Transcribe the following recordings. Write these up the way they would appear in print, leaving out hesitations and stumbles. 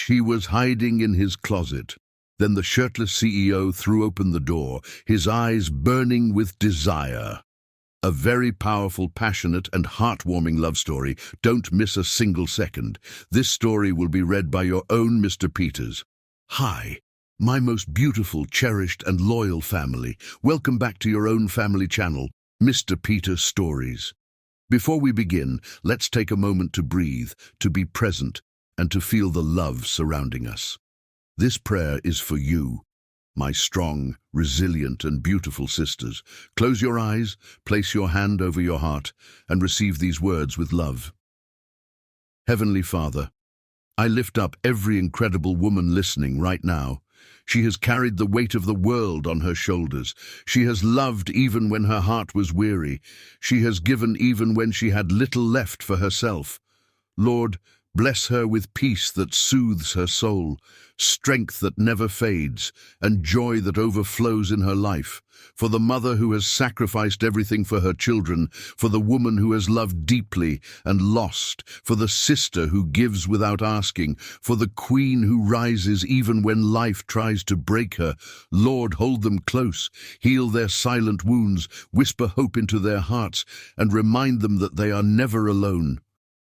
he was hiding in his closet. Then the shirtless CEO threw open the door, his eyes burning with desire. A very powerful, passionate, and heartwarming love story. Don't miss a single second. This story will be read by your own Mr. Peters. Hi, my most beautiful, cherished, and loyal family. Welcome back to your own family channel, Mr. Peters Stories. Before we begin, let's take a moment to breathe, to be present, and to feel the love surrounding us. This prayer is for you, my strong, resilient, and beautiful sisters. Close your eyes, place your hand over your heart, and receive these words with love. Heavenly Father, I lift up every incredible woman listening right now. She has carried the weight of the world on her shoulders. She has loved even when her heart was weary. She has given even when she had little left for herself. Lord, bless her with peace that soothes her soul, strength that never fades, and joy that overflows in her life. For the mother who has sacrificed everything for her children, for the woman who has loved deeply and lost, for the sister who gives without asking, for the queen who rises even when life tries to break her. Lord, hold them close, heal their silent wounds, whisper hope into their hearts, and remind them that they are never alone.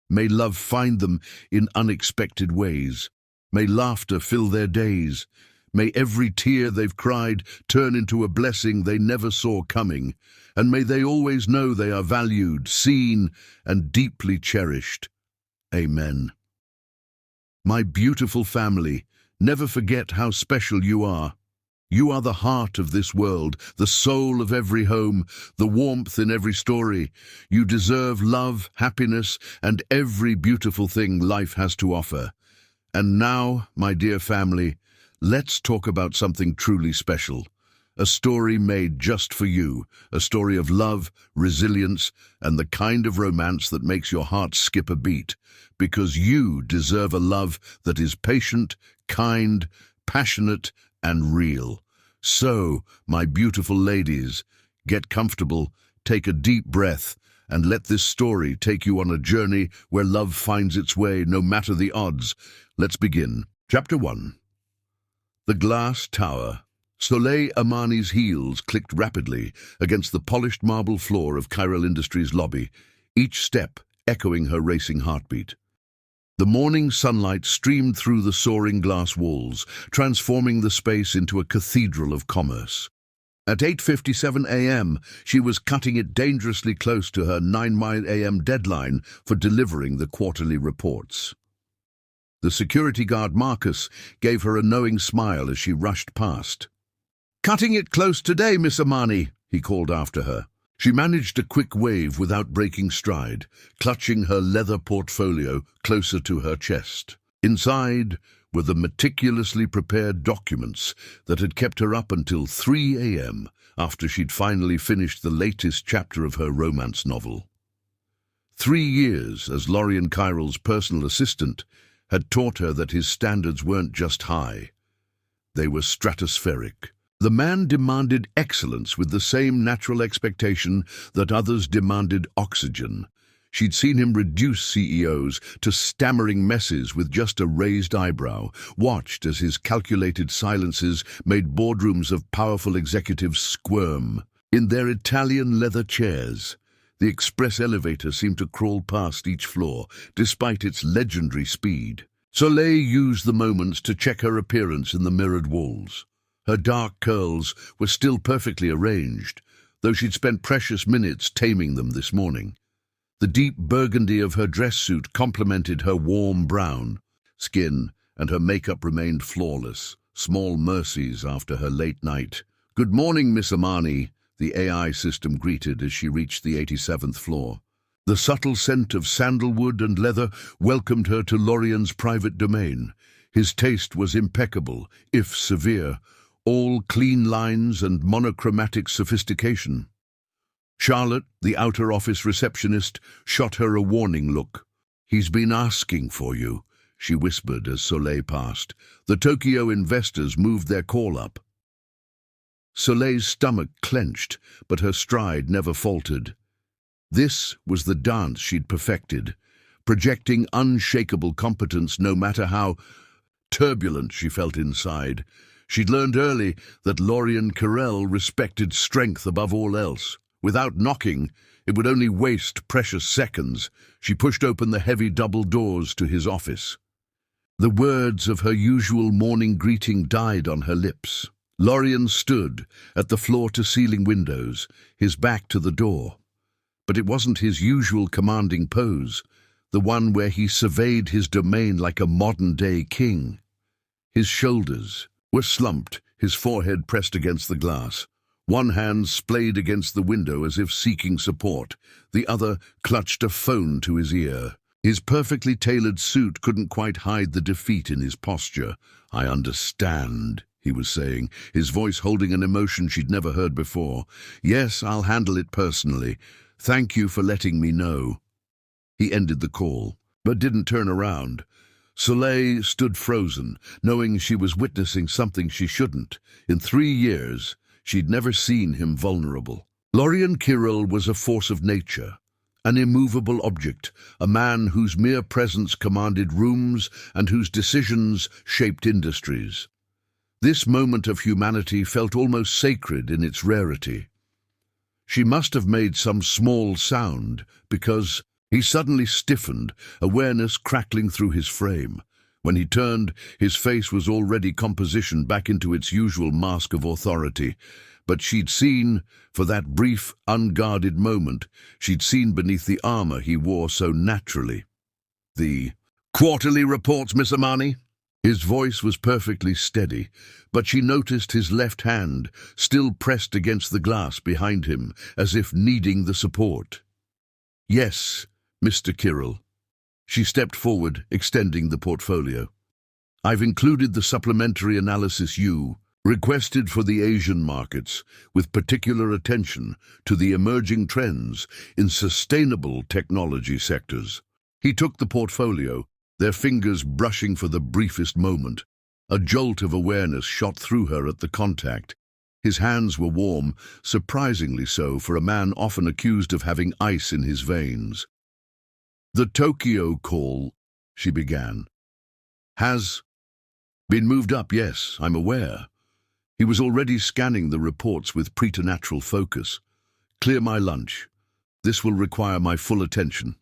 May love find them in unexpected ways. May laughter fill their days. May every tear they've cried turn into a blessing they never saw coming. And may they always know they are valued, seen, and deeply cherished. Amen. My beautiful family, never forget how special you are. You are the heart of this world, the soul of every home, the warmth in every story. You deserve love, happiness, and every beautiful thing life has to offer. And now, my dear family, let's talk about something truly special. A story made just for you, a story of love, resilience, and the kind of romance that makes your heart skip a beat. Because you deserve a love that is patient, kind, passionate, and real. So, my beautiful ladies, get comfortable, take a deep breath, and let this story take you on a journey where love finds its way no matter the odds. Let's begin. Chapter 1. The Glass Tower. Soleil Amani's heels clicked rapidly against the polished marble floor of Chiral Industries' lobby, each step echoing her racing heartbeat. The morning sunlight streamed through the soaring glass walls, transforming the space into a cathedral of commerce. At 8:57 a.m., she was cutting it dangerously close to her 9 a.m. deadline for delivering the quarterly reports. The security guard Marcus gave her a knowing smile as she rushed past. "Cutting it close today, Miss Amani," he called after her. She managed a quick wave without breaking stride, clutching her leather portfolio closer to her chest. Inside were the meticulously prepared documents that had kept her up until 3 a.m. after she'd finally finished the latest chapter of her romance novel. 3 years as Lorian Chiral's personal assistant had taught her that his standards weren't just high, they were stratospheric. The man demanded excellence with the same natural expectation that others demanded oxygen. She'd seen him reduce CEOs to stammering messes with just a raised eyebrow, watched as his calculated silences made boardrooms of powerful executives squirm. In their Italian leather chairs, the express elevator seemed to crawl past each floor, despite its legendary speed. Soleil used the moments to check her appearance in the mirrored walls. Her dark curls were still perfectly arranged, though she'd spent precious minutes taming them this morning. The deep burgundy of her dress suit complemented her warm brown skin, and her makeup remained flawless, small mercies after her late night. "Good morning, Miss Amani," the AI system greeted as she reached the 87th floor. The subtle scent of sandalwood and leather welcomed her to Lorian's private domain. His taste was impeccable, if severe, all clean lines and monochromatic sophistication. Charlotte, the outer office receptionist, shot her a warning look. "He's been asking for you," she whispered as Soleil passed. The Tokyo investors moved their call up. Soleil's stomach clenched, but her stride never faltered. This was the dance she'd perfected, projecting unshakable competence no matter how Turbulent, she felt inside. She'd learned early that Lorien Carrel respected strength above all else. Without knocking, it would only waste precious seconds. She pushed open the heavy double doors to his office. The words of her usual morning greeting died on her lips. Lorien stood at the floor-to-ceiling windows, his back to the door. But it wasn't his usual commanding pose, the one where he surveyed his domain like a modern-day king. His shoulders were slumped, his forehead pressed against the glass. One hand splayed against the window as if seeking support. The other clutched a phone to his ear. His perfectly tailored suit couldn't quite hide the defeat in his posture. "I understand," he was saying, his voice holding an emotion she'd never heard before. "Yes, I'll handle it personally. Thank you for letting me know." He ended the call, but didn't turn around. Soleil stood frozen, knowing she was witnessing something she shouldn't. In 3 years, she'd never seen him vulnerable. Lorien Carrel was a force of nature, an immovable object, a man whose mere presence commanded rooms and whose decisions shaped industries. This moment of humanity felt almost sacred in its rarity. She must have made some small sound, because he suddenly stiffened, awareness crackling through his frame. When he turned, his face was already compositioned back into its usual mask of authority. But she'd seen, for that brief, unguarded moment, she'd seen beneath the armor he wore so naturally. "The quarterly reports, Miss Amani?" His voice was perfectly steady, but she noticed his left hand still pressed against the glass behind him, as if needing the support. "Yes, Mr. Carrel." She stepped forward, extending the portfolio. "I've included the supplementary analysis you requested for the Asian markets, with particular attention to the emerging trends in sustainable technology sectors." He took the portfolio, their fingers brushing for the briefest moment. A jolt of awareness shot through her at the contact. His hands were warm, surprisingly so for a man often accused of having ice in his veins. "The Tokyo call," she began, "has been moved up, yes, I'm aware." He was already scanning the reports with preternatural focus. "Clear my lunch. This will require my full attention."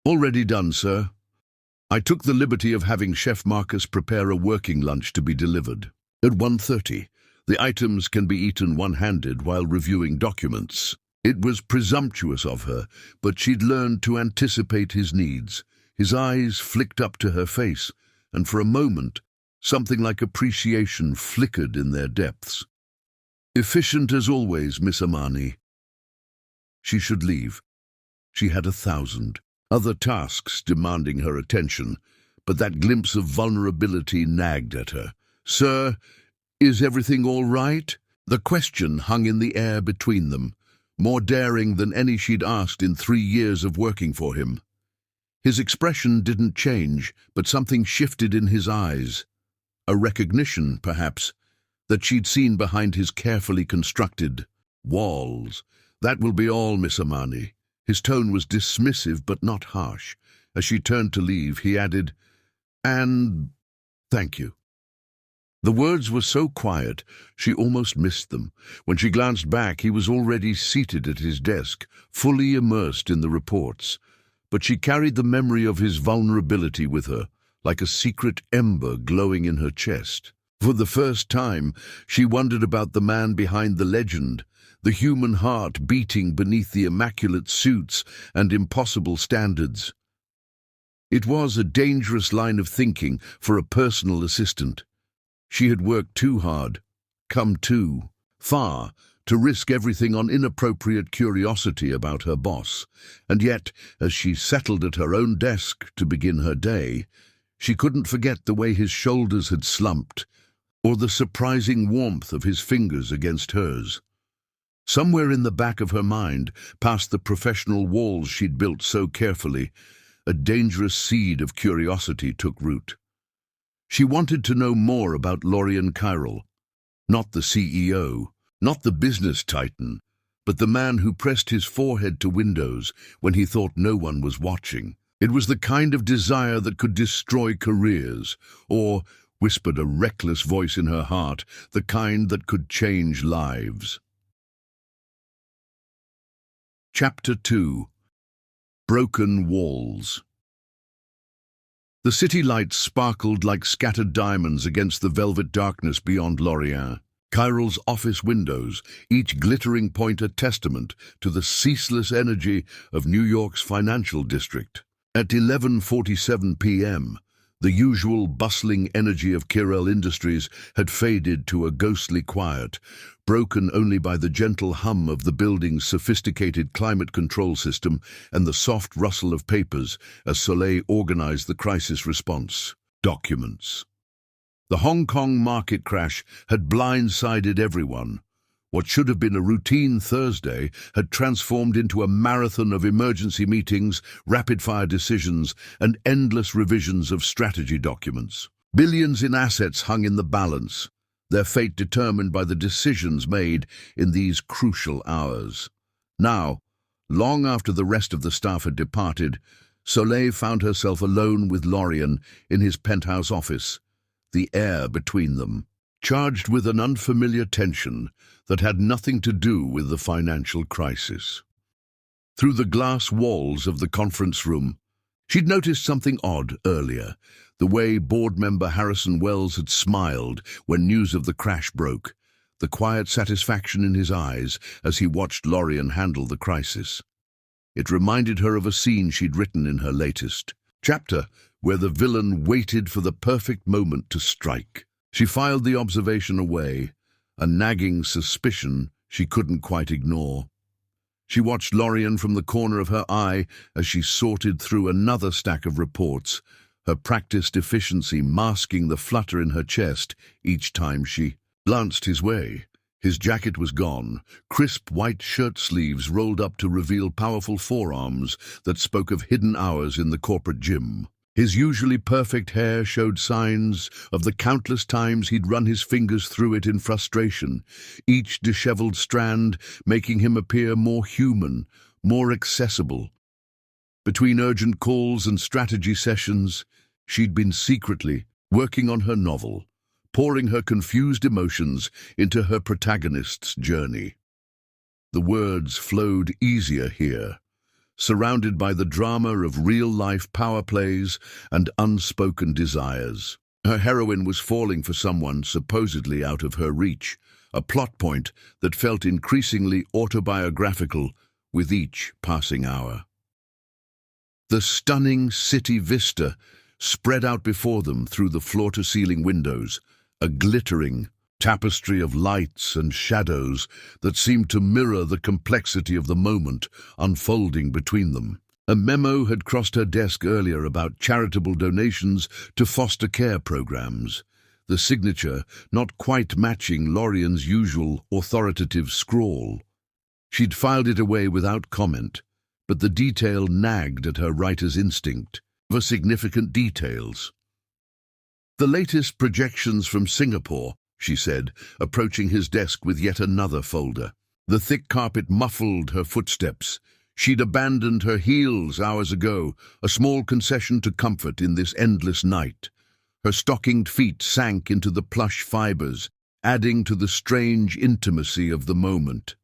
"Already done, sir. I took the liberty of having Chef Marcus prepare a working lunch to be delivered. At 1:30, the items can be eaten one-handed while reviewing documents." It was presumptuous of her, but she'd learned to anticipate his needs. His eyes flicked up to her face, and for a moment, something like appreciation flickered in their depths. "Efficient as always, Miss Amani." She should leave. She had 1,000 other tasks demanding her attention, but that glimpse of vulnerability nagged at her. "Sir, is everything all right?" The question hung in the air between them, more daring than any she'd asked in 3 years of working for him. His expression didn't change, but something shifted in his eyes. A recognition, perhaps, that she'd seen behind his carefully constructed walls. "That will be all, Miss Amani." His tone was dismissive but not harsh. As she turned to leave, he added, "And thank you." The words were so quiet, she almost missed them. When she glanced back, he was already seated at his desk, fully immersed in the reports. But she carried the memory of his vulnerability with her, like a secret ember glowing in her chest. For the first time, she wondered about the man behind the legend, the human heart beating beneath the immaculate suits and impossible standards. It was a dangerous line of thinking for a personal assistant. She had worked too hard, come too far, to risk everything on inappropriate curiosity about her boss. And yet, as she settled at her own desk to begin her day, she couldn't forget the way his shoulders had slumped, or the surprising warmth of his fingers against hers. Somewhere in the back of her mind, past the professional walls she'd built so carefully, a dangerous seed of curiosity took root. She wanted to know more about Lorien Carrel, not the CEO, not the business titan, but the man who pressed his forehead to windows when he thought no one was watching. It was the kind of desire that could destroy careers, or, whispered a reckless voice in her heart, the kind that could change lives. Chapter 2. Broken Walls. The city lights sparkled like scattered diamonds against the velvet darkness beyond Lorient. Chiral's office windows, each glittering point a testament to the ceaseless energy of New York's financial district. At 11:47 p.m., the usual bustling energy of Chirel Industries had faded to a ghostly quiet, broken only by the gentle hum of the building's sophisticated climate control system and the soft rustle of papers as Soleil organized the crisis response. Documents. The Hong Kong market crash had blindsided everyone. What should have been a routine Thursday had transformed into a marathon of emergency meetings, rapid-fire decisions, and endless revisions of strategy documents. Billions in assets hung in the balance, their fate determined by the decisions made in these crucial hours. Now, long after the rest of the staff had departed, Soleil found herself alone with Lorient in his penthouse office, the air between them, charged with an unfamiliar tension that had nothing to do with the financial crisis. Through the glass walls of the conference room, she'd noticed something odd earlier, the way board member Harrison Wells had smiled when news of the crash broke, the quiet satisfaction in his eyes as he watched Lorient handle the crisis. It reminded her of a scene she'd written in her latest chapter, where the villain waited for the perfect moment to strike. She filed the observation away, a nagging suspicion she couldn't quite ignore. She watched Lorient from the corner of her eye as she sorted through another stack of reports, her practiced efficiency masking the flutter in her chest each time she glanced his way. His jacket was gone, crisp white shirt sleeves rolled up to reveal powerful forearms that spoke of hidden hours in the corporate gym. His usually perfect hair showed signs of the countless times he'd run his fingers through it in frustration, each disheveled strand making him appear more human, more accessible. Between urgent calls and strategy sessions, she'd been secretly working on her novel, pouring her confused emotions into her protagonist's journey. The words flowed easier here, surrounded by the drama of real-life power plays and unspoken desires. Her heroine was falling for someone supposedly out of her reach, a plot point that felt increasingly autobiographical with each passing hour. The stunning city vista spread out before them through the floor-to-ceiling windows, a glittering tapestry of lights and shadows that seemed to mirror the complexity of the moment unfolding between them. A memo had crossed her desk earlier about charitable donations to foster care programs, the signature not quite matching Lorient's usual authoritative scrawl. She'd filed it away without comment, but the detail nagged at her writer's instinct for significant details. "The latest projections from Singapore," she said, approaching his desk with yet another folder. The thick carpet muffled her footsteps. She'd abandoned her heels hours ago, a small concession to comfort in this endless night. Her stockinged feet sank into the plush fibers, adding to the strange intimacy of the moment.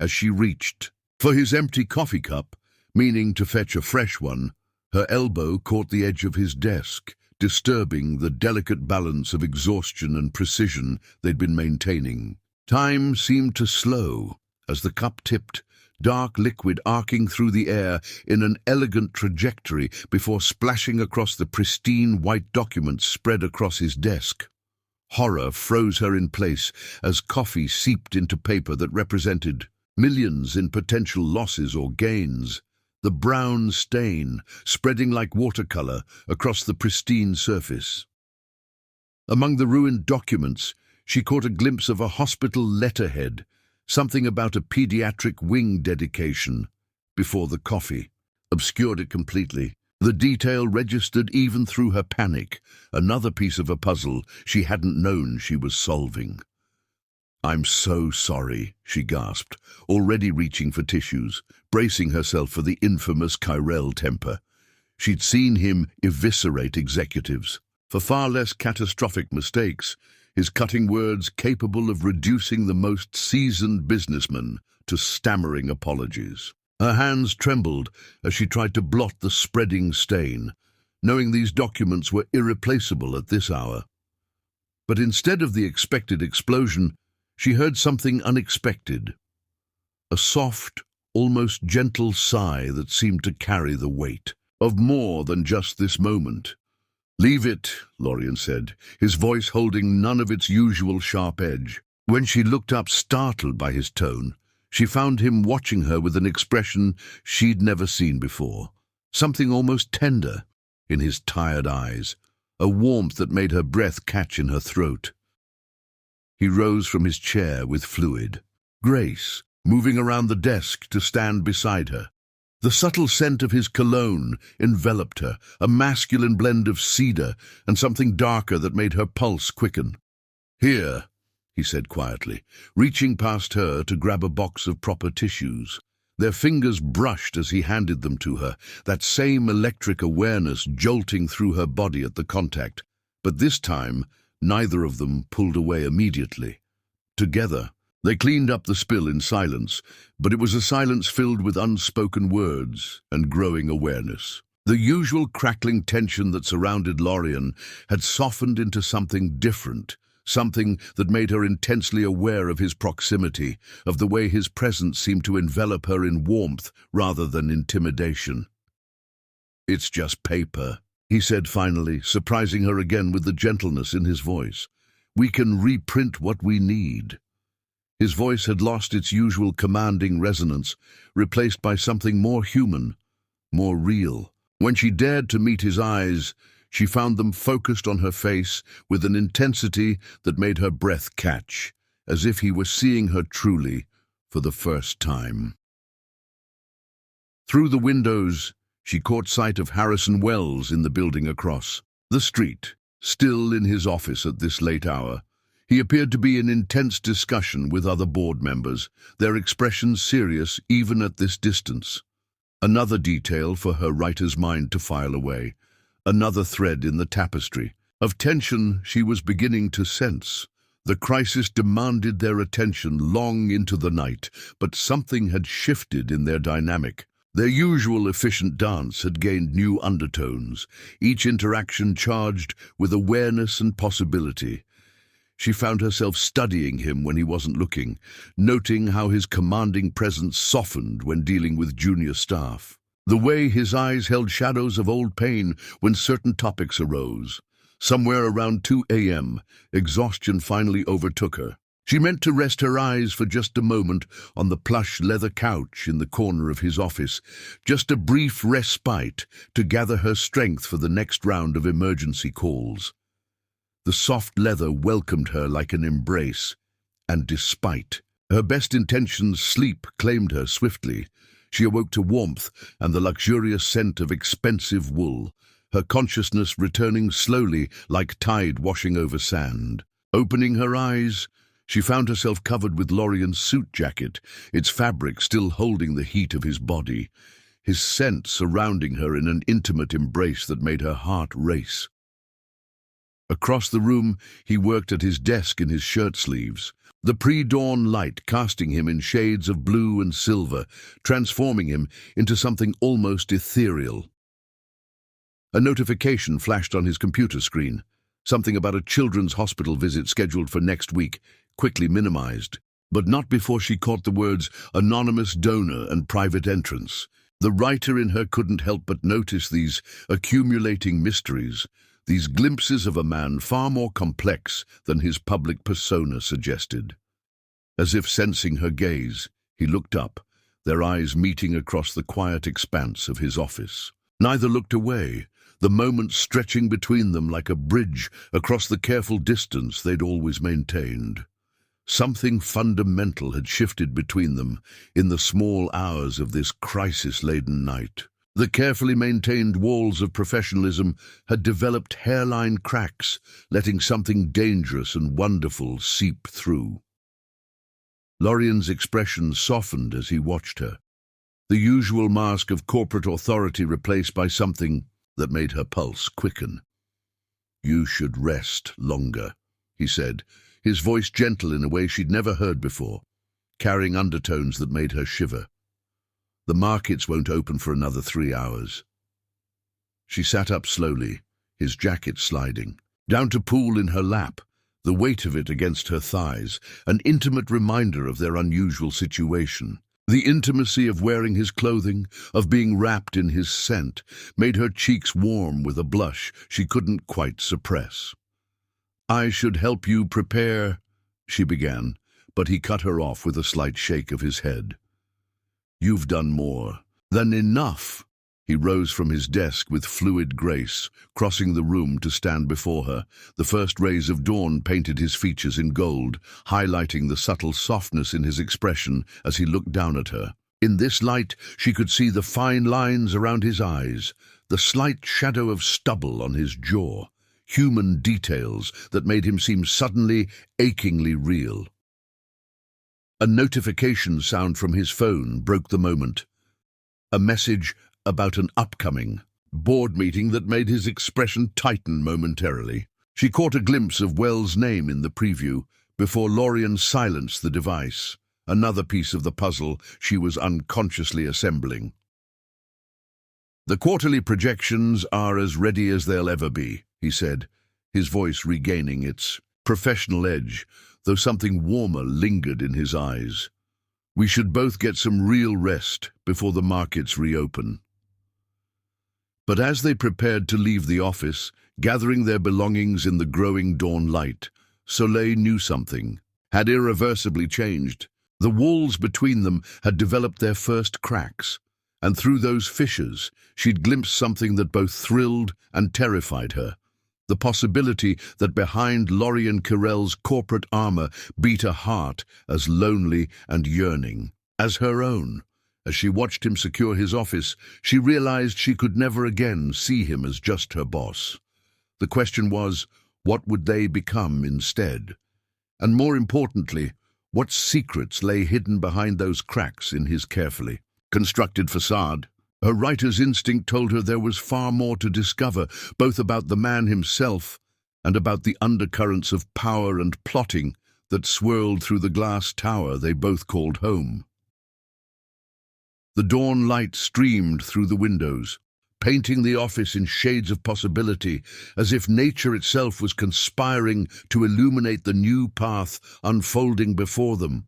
As she reached for his empty coffee cup, meaning to fetch a fresh one, her elbow caught the edge of his desk, disturbing the delicate balance of exhaustion and precision they'd been maintaining. Time seemed to slow as the cup tipped, dark liquid arcing through the air in an elegant trajectory before splashing across the pristine white documents spread across his desk. Horror froze her in place as coffee seeped into paper that represented millions in potential losses or gains. The brown stain spreading like watercolor across the pristine surface. Among the ruined documents, she caught a glimpse of a hospital letterhead, something about a pediatric wing dedication, before the coffee obscured it completely. The detail registered even through her panic, another piece of a puzzle she hadn't known she was solving. "I'm so sorry," she gasped, already reaching for tissues, bracing herself for the infamous Chirel temper. She'd seen him eviscerate executives for far less catastrophic mistakes, his cutting words capable of reducing the most seasoned businessman to stammering apologies. Her hands trembled as she tried to blot the spreading stain, knowing these documents were irreplaceable at this hour. But instead of the expected explosion, she heard something unexpected. A soft, almost gentle sigh that seemed to carry the weight of more than just this moment. "Leave it," Lorien said, his voice holding none of its usual sharp edge. When she looked up, startled by his tone, she found him watching her with an expression she'd never seen before, something almost tender in his tired eyes, a warmth that made her breath catch in her throat. He rose from his chair with fluid grace, moving around the desk to stand beside her. The subtle scent of his cologne enveloped her, a masculine blend of cedar and something darker that made her pulse quicken. "Here," he said quietly, reaching past her to grab a box of proper tissues. Their fingers brushed as he handed them to her, that same electric awareness jolting through her body at the contact. But this time, neither of them pulled away immediately. Together, they cleaned up the spill in silence, but it was a silence filled with unspoken words and growing awareness. The usual crackling tension that surrounded Lorien had softened into something different, something that made her intensely aware of his proximity, of the way his presence seemed to envelop her in warmth rather than intimidation. "It's just paper," he said finally, surprising her again with the gentleness in his voice. "We can reprint what we need." His voice had lost its usual commanding resonance, replaced by something more human, more real. When she dared to meet his eyes, she found them focused on her face with an intensity that made her breath catch, as if he were seeing her truly for the first time. Through the windows, she caught sight of Harrison Wells in the building across the street, still in his office at this late hour. He appeared to be in intense discussion with other board members, their expressions serious even at this distance. Another detail for her writer's mind to file away, another thread in the tapestry of tension she was beginning to sense. The crisis demanded their attention long into the night, but something had shifted in their dynamic. Their usual efficient dance had gained new undertones, each interaction charged with awareness and possibility. She found herself studying him when he wasn't looking, noting how his commanding presence softened when dealing with junior staff. The way his eyes held shadows of old pain when certain topics arose. Somewhere around 2 a.m., exhaustion finally overtook her. She meant to rest her eyes for just a moment on the plush leather couch in the corner of his office, just a brief respite to gather her strength for the next round of emergency calls. The soft leather welcomed her like an embrace, and despite her best intentions, sleep claimed her swiftly. She awoke to warmth and the luxurious scent of expensive wool, her consciousness returning slowly like tide washing over sand. Opening her eyes, she found herself covered with Lorien's suit jacket, its fabric still holding the heat of his body, his scent surrounding her in an intimate embrace that made her heart race. Across the room, he worked at his desk in his shirt sleeves, the pre-dawn light casting him in shades of blue and silver, transforming him into something almost ethereal. A notification flashed on his computer screen, something about a children's hospital visit scheduled for next week, quickly minimized, but not before she caught the words "anonymous donor" and "private entrance." The writer in her couldn't help but notice these accumulating mysteries, these glimpses of a man far more complex than his public persona suggested. As if sensing her gaze, he looked up, their eyes meeting across the quiet expanse of his office. Neither looked away, the moment stretching between them like a bridge across the careful distance they'd always maintained. Something fundamental had shifted between them in the small hours of this crisis-laden night. The carefully maintained walls of professionalism had developed hairline cracks, letting something dangerous and wonderful seep through. Lorien's expression softened as he watched her, the usual mask of corporate authority replaced by something that made her pulse quicken. "You should rest longer," he said, his voice gentle in a way she'd never heard before, carrying undertones that made her shiver. "The markets won't open for another 3 hours." She sat up slowly, his jacket sliding, down to pool in her lap, the weight of it against her thighs, an intimate reminder of their unusual situation. The intimacy of wearing his clothing, of being wrapped in his scent, made her cheeks warm with a blush she couldn't quite suppress. "I should help you prepare," she began, but he cut her off with a slight shake of his head. "You've done more than enough." He rose from his desk with fluid grace, crossing the room to stand before her. The first rays of dawn painted his features in gold, highlighting the subtle softness in his expression as he looked down at her. In this light, she could see the fine lines around his eyes, the slight shadow of stubble on his jaw, human details that made him seem suddenly, achingly real. A notification sound from his phone broke the moment. A message about an upcoming board meeting that made his expression tighten momentarily. She caught a glimpse of Wells' name in the preview before Lorien silenced the device, another piece of the puzzle she was unconsciously assembling. "The quarterly projections are as ready as they'll ever be," he said, his voice regaining its professional edge, though something warmer lingered in his eyes. "We should both get some real rest before the markets reopen." But as they prepared to leave the office, gathering their belongings in the growing dawn light, Soleil knew something had irreversibly changed. The walls between them had developed their first cracks, and through those fissures she'd glimpsed something that both thrilled and terrified her. The possibility that behind Lorien Kirell's corporate armor beat a heart as lonely and yearning as her own. As she watched him secure his office, she realized she could never again see him as just her boss. The question was, what would they become instead? And more importantly, what secrets lay hidden behind those cracks in his carefully constructed facade? Her writer's instinct told her there was far more to discover, both about the man himself and about the undercurrents of power and plotting that swirled through the glass tower they both called home. The dawn light streamed through the windows, painting the office in shades of possibility, as if nature itself was conspiring to illuminate the new path unfolding before them.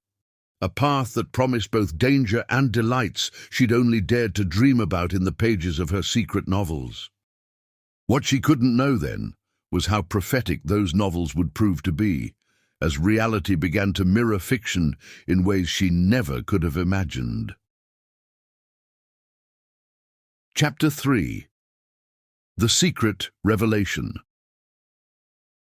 A path that promised both danger and delights she'd only dared to dream about in the pages of her secret novels. What she couldn't know then was how prophetic those novels would prove to be, as reality began to mirror fiction in ways she never could have imagined. Chapter 3. The Secret Revelation.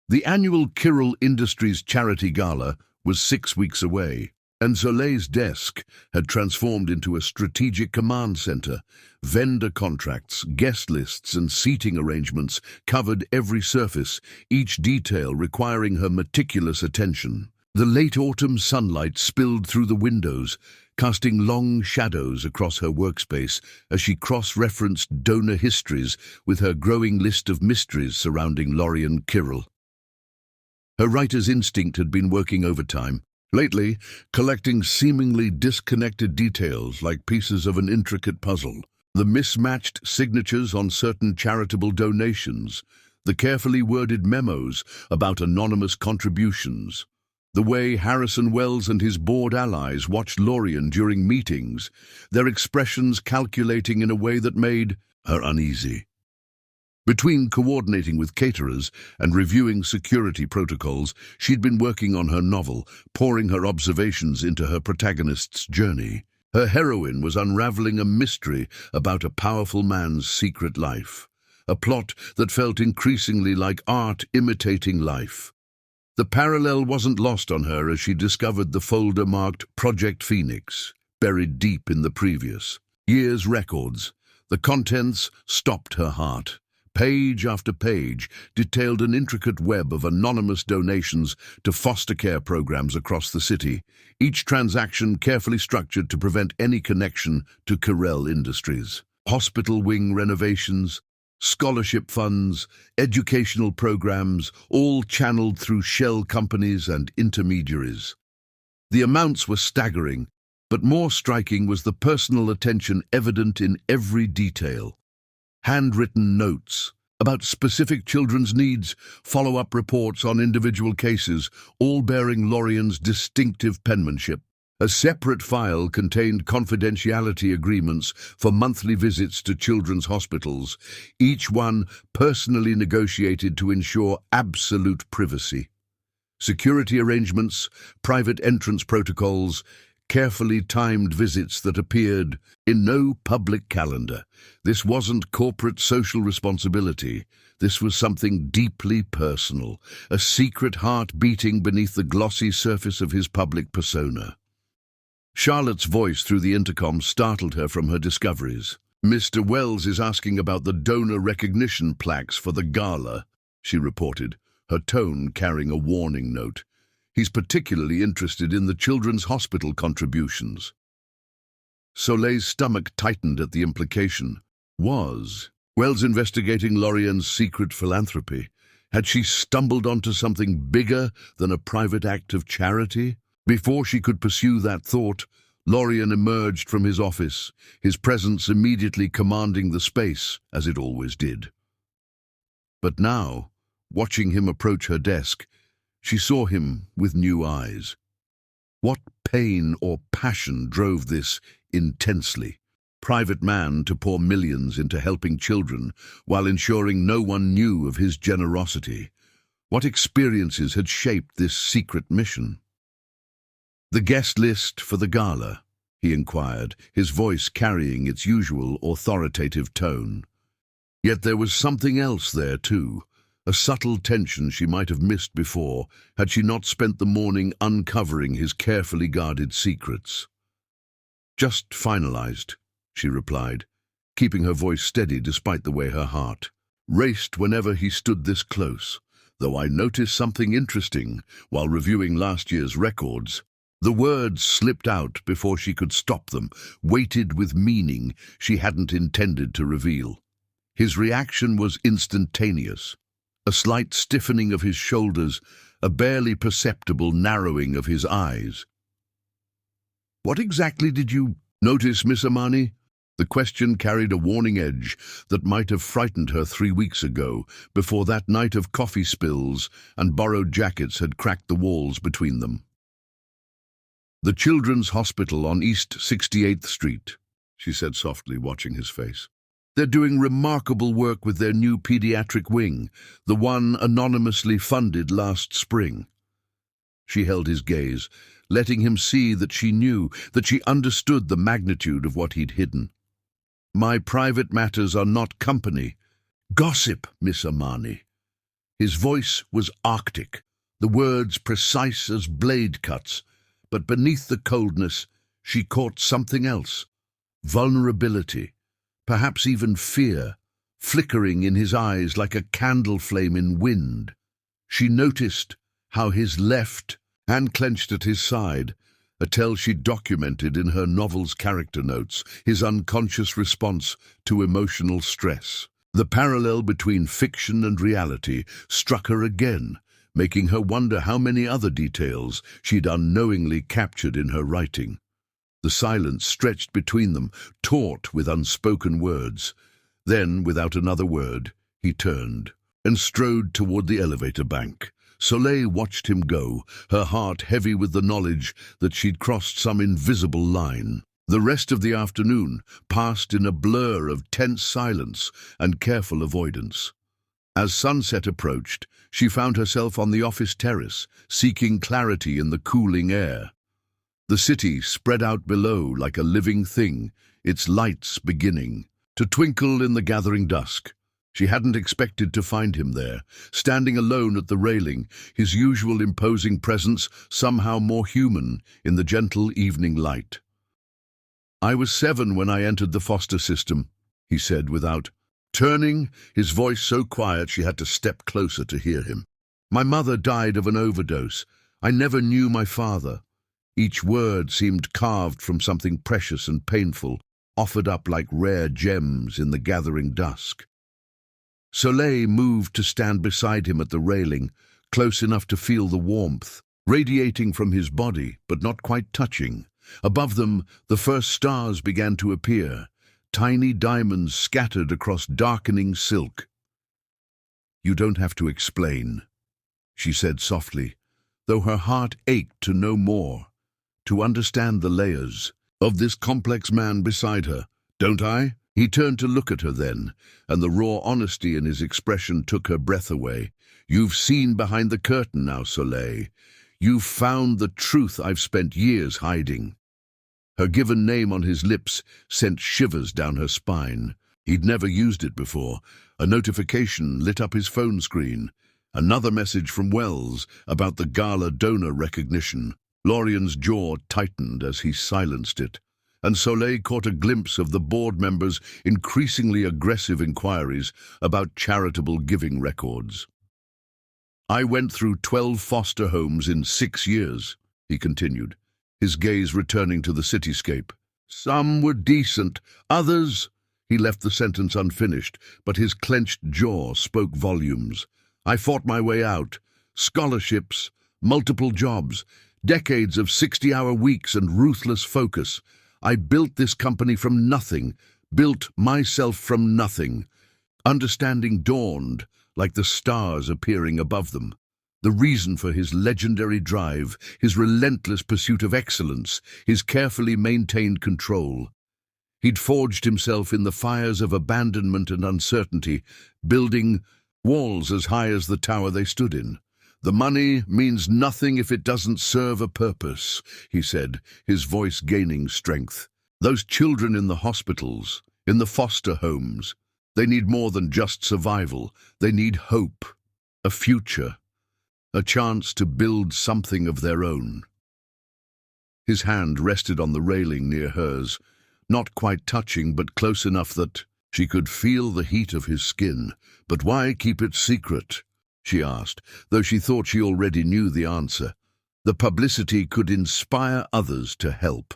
The annual Kirell Industries Charity Gala was 6 weeks away, and Soleil's desk had transformed into a strategic command center. Vendor contracts, guest lists, and seating arrangements covered every surface, each detail requiring her meticulous attention. The late autumn sunlight spilled through the windows, casting long shadows across her workspace as she cross-referenced donor histories with her growing list of mysteries surrounding Lorien Kirell. Her writer's instinct had been working overtime, lately collecting seemingly disconnected details like pieces of an intricate puzzle. The mismatched signatures on certain charitable donations, the carefully worded memos about anonymous contributions, the way Harrison Wells and his board allies watched Lorien during meetings, their expressions calculating in a way that made her uneasy. Between coordinating with caterers and reviewing security protocols, she'd been working on her novel, pouring her observations into her protagonist's journey. Her heroine was unraveling a mystery about a powerful man's secret life, a plot that felt increasingly like art imitating life. The parallel wasn't lost on her as she discovered the folder marked Project Phoenix, buried deep in the previous year's records. The contents stopped her heart. Page after page detailed an intricate web of anonymous donations to foster care programs across the city, each transaction carefully structured to prevent any connection to Kirell Industries. Hospital wing renovations, Scholarship funds, educational programs, all channeled through shell companies and intermediaries. The amounts were staggering, but more striking was the personal attention evident in every detail. Handwritten notes about specific children's needs, follow-up reports on individual cases, all bearing Lorien's distinctive penmanship. A separate file contained confidentiality agreements for monthly visits to children's hospitals, each one personally negotiated to ensure absolute privacy. Security arrangements, private entrance protocols, carefully timed visits that appeared in no public calendar. This wasn't corporate social responsibility. This was something deeply personal, a secret heart beating beneath the glossy surface of his public persona. Charlotte's voice through the intercom startled her from her discoveries. "Mr. Wells is asking about the donor recognition plaques for the gala," she reported, her tone carrying a warning note. "He's particularly interested in the children's hospital contributions." Soleil's stomach tightened at the implication. Was Wells investigating Lorien's secret philanthropy? Had she stumbled onto something bigger than a private act of charity? Before she could pursue that thought, Lorien emerged from his office, his presence immediately commanding the space, as it always did. But now, watching him approach her desk, she saw him with new eyes. What pain or passion drove this intensely? Private man to pour millions into helping children while ensuring no one knew of his generosity. What experiences had shaped this secret mission? "The guest list for the gala," he inquired, his voice carrying its usual authoritative tone. Yet there was something else there too, a subtle tension she might have missed before had she not spent the morning uncovering his carefully guarded secrets. "Just finalized," she replied, keeping her voice steady despite the way her heart raced whenever he stood this close. "Though I noticed something interesting while reviewing last year's records." The words slipped out before she could stop them, weighted with meaning she hadn't intended to reveal. His reaction was instantaneous. A slight stiffening of his shoulders, a barely perceptible narrowing of his eyes. "What exactly did you notice, Miss Amani?" The question carried a warning edge that might have frightened her 3 weeks ago, before that night of coffee spills and borrowed jackets had cracked the walls between them. "The Children's Hospital on East 68th Street, she said softly, watching his face. "They're doing remarkable work with their new pediatric wing, the one anonymously funded last spring." She held his gaze, letting him see that she knew, that she understood the magnitude of what he'd hidden. "My private matters are not company. Gossip, Miss Amani." His voice was arctic, the words precise as blade cuts, but beneath the coldness, she caught something else. Vulnerability, perhaps even fear, flickering in his eyes like a candle flame in wind. She noticed how his left hand clenched at his side, a tell she documented in her novel's character notes, his unconscious response to emotional stress. The parallel between fiction and reality struck her again, making her wonder how many other details she'd unknowingly captured in her writing. The silence stretched between them, taut with unspoken words. Then, without another word, he turned and strode toward the elevator bank. Soleil watched him go, her heart heavy with the knowledge that she'd crossed some invisible line. The rest of the afternoon passed in a blur of tense silence and careful avoidance. As sunset approached, she found herself on the office terrace, seeking clarity in the cooling air. The city spread out below like a living thing, its lights beginning to twinkle in the gathering dusk. She hadn't expected to find him there, standing alone at the railing, his usual imposing presence somehow more human in the gentle evening light. "I was 7 when I entered the foster system," he said without turning, his voice so quiet she had to step closer to hear him. "My mother died of an overdose. I never knew my father." Each word seemed carved from something precious and painful, offered up like rare gems in the gathering dusk. Soleil moved to stand beside him at the railing, close enough to feel the warmth, radiating from his body, but not quite touching. Above them, the first stars began to appear, tiny diamonds scattered across darkening silk. "You don't have to explain," she said softly, though her heart ached to know more, to understand the layers of this complex man beside her. "Don't I?" He turned to look at her then, and the raw honesty in his expression took her breath away. "You've seen behind the curtain now, Soleil. You've found the truth I've spent years hiding." Her given name on his lips sent shivers down her spine. He'd never used it before. A notification lit up his phone screen. Another message from Wells about the gala donor recognition. Lorian's jaw tightened as he silenced it, and Soleil caught a glimpse of the board members' increasingly aggressive inquiries about charitable giving records. "I went through 12 foster homes in 6 years, he continued, his gaze returning to the cityscape. "Some were decent, others—" He left the sentence unfinished, but his clenched jaw spoke volumes. "I fought my way out. Scholarships, multiple jobs, decades of 60-hour weeks and ruthless focus. I built this company from nothing, built myself from nothing." Understanding dawned, like the stars appearing above them. The reason for his legendary drive, his relentless pursuit of excellence, his carefully maintained control. He'd forged himself in the fires of abandonment and uncertainty, building walls as high as the tower they stood in. "The money means nothing if it doesn't serve a purpose," he said, his voice gaining strength. "Those children in the hospitals, in the foster homes, they need more than just survival. They need hope, a future, a chance to build something of their own." His hand rested on the railing near hers, not quite touching but close enough that she could feel the heat of his skin. "But why keep it secret?" she asked, though she thought she already knew the answer. "The publicity could inspire others to help."